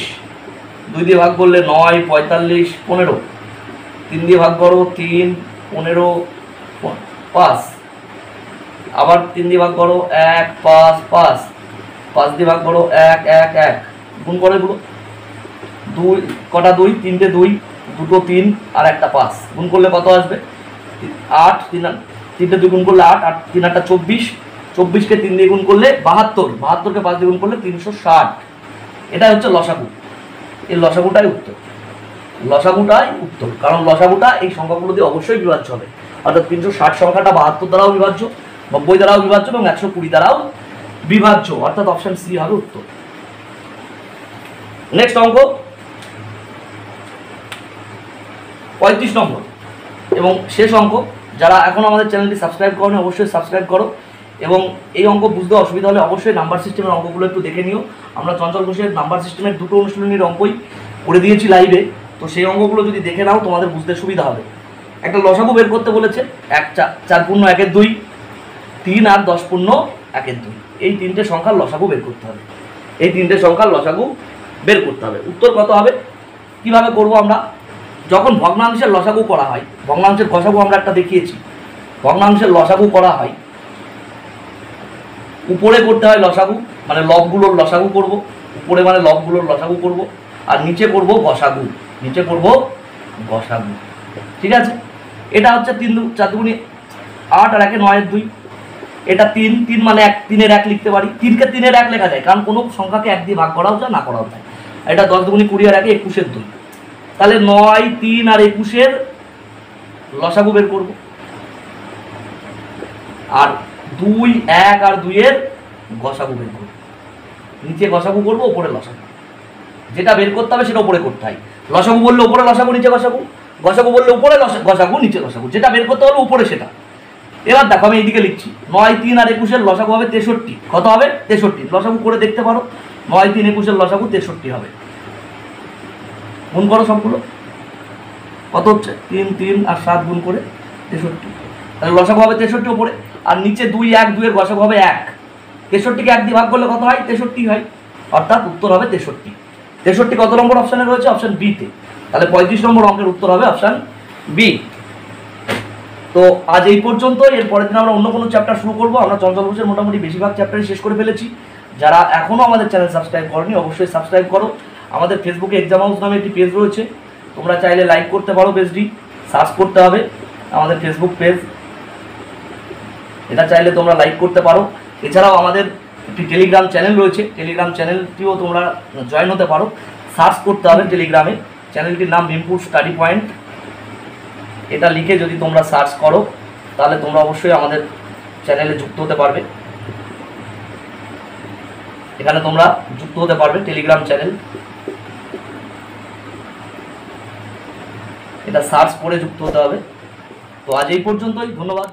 2 দিয়ে ভাগ করলে 9, 45, 15, 3 দিয়ে ভাগ করো 3, 15, 5, আবার 3 দিয়ে ভাগ করো 1, 5, 5, 5 দিয়ে ভাগ করো 1, 1, 1, গুণ করো এগুলো। 2 কটা 2? 3টে 2, 2টো 3 আর একটা 5, গুণ করলে কত আসবে? 8, 3টে 2 গুণ করলে 8, 8 3 8টা 24, 24কে 3 দিয়ে গুণ করলে 72, 72কে 5 দিয়ে গুণ করলে 360। এটাই হচ্ছে লসাগু। এই লসাগুটাই উত্তর, লসাগুটাই উত্তর, কারণ লসাগুটা এই সংখ্যাগুলো দিয়ে অবশ্যই বিভাজ্য হবে। অর্থাৎ 360 সংখ্যাটা 72 দ্বারাও বিভাজ্য, 90 দ্বারাও বিভাজ্য এবং 120 দ্বারাও বিভাজ্য, অর্থাৎ অপশন সি হবে উত্তর। নেক্সট অঙ্ক 35 নম্বর এবং শেষ অঙ্ক। যারা এখনো আমাদের চ্যানেলটি সাবস্ক্রাইব করোনি অবশ্যই সাবস্ক্রাইব করো এবং এই অঙ্ক বুঝতে অসুবিধা হলে অবশ্যই নাম্বার সিস্টেমের অঙ্কগুলো একটু দেখে নিও। আমরা চঞ্চল ঘোষের নাম্বার সিস্টেমের 2টো অনুশীলনীর অঙ্কই করে দিয়েছি লাইভে, তো সেই অঙ্কগুলো যদি দেখে নাও তোমাদের বুঝতে সুবিধা হবে। একটা লসাগু বের করতে বলেছে, 4 পূর্ণ 1 2, 3 আর 10 পূর্ণ 1 2, এই 3টে সংখ্যার লসাগু বের করতে হবে। এই 3টে সংখ্যার লসাগু বের করতে হবে। উত্তর কত হবে? কিভাবে করব আমরা? যখন ভগ্নাংশের লসাগু করা হয়, ভগ্নাংশের গসাগু আমরা একটা দেখিয়েছি, ভগ্নাংশের লসাগু করা হয় উপরে করতে হয় লসাগু, মানে লবগুলোর লসাগু করব, উপরে মানে লবগুলোর লসাগু করব, আর নিচে করব গসাগু, নিচে করব গসাগু। ঠিক আছে? এটা হচ্ছে 3 4 2 8 আর 1 9 2, এটা 3 3 মানে 1, 3 এর 1 লিখতে পারি। 3কে 3 এর 1 লেখা যায়, কারণ কোনো সংখ্যাকে 1 দিয়ে ভাগ করাও যায় না করাও যায়। এটা 10 2 20 আর 1 21 এর 2, তাহলে 9 3 আর 21 এর লসাগু বের করব, আর 2 1 আর 2 এর গসাগু বের করব। নিচে গসাগু করব, উপরে লসাগু। যেটা বের করতে হবে সেটা উপরে করতে হয়। লসাগু বললে উপরে লসাগু নিচে গসাগু, গসাগু বললে উপরে গসাগু নিচে গসাগু, যেটা বের করতে হবে উপরে সেটা। এবার দেখো আমি এইদিকে লিখছি, 9 3 আর 21 এর লসাগু হবে 63। কত হবে? 63। লসাগু করে দেখতে পারো, 9 3 21 এর লসাগু 63 হবে। গুণ করো সবগুলো, কত হচ্ছে? 3 3 আর 7 গুণ করে 63, তাহলে লসাগু হবে 63 উপরে। আর নিচে 2 1 2 এর গসাগু হবে 1, 63কে 1 দিয়ে ভাগ করলে কত হয়? 63 হয়, অর্থাৎ উত্তর হবে 63। 63 কত নম্বর অপশানে রয়েছে? অপশান বি তে। তাহলে 35 নম্বর অঙ্কের উত্তর হবে অপশান বি। তো আজ এই পর্যন্ত। এর পরের দিন আমরা অন্য কোনো চ্যাপ্টার শুরু করবো। আমরা চঞ্চল ঘোষের মোটামুটি বেশিরভাগ চ্যাপ্টারই শেষ করে ফেলেছি। যারা এখনও আমাদের চ্যানেল সাবস্ক্রাইব করনি অবশ্যই সাবস্ক্রাইব করো। আমাদের ফেসবুকে এক্সাম হাউস নামে একটি পেজ রয়েছে, তোমরা চাইলে লাইক করতে পারো। পেজটি সার্চ করতে হবে আমাদের ফেসবুক পেজ, এটা চাইলে তোমরা লাইক করতে পারো। এছাড়াও আমাদের একটি টেলিগ্রাম চ্যানেল রয়েছে, টেলিগ্রাম চ্যানেলটিও তোমরা জয়েন হতে পারো। সার্চ করতে হবে টেলিগ্রামে, চ্যানেলটির নাম ভীমপুর স্টাডি পয়েন্ট। এটা লিখে যদি তোমরা সার্চ করো তাহলে তোমরা অবশ্যই আমাদের চ্যানেলে যুক্ত হতে পারবে। এখানে তোমরা যুক্ত হতে পারবে, টেলিগ্রাম চ্যানেল, এটা সার্চ করে যুক্ত হতে হবে। তো আজ এই পর্যন্তই, ধন্যবাদ।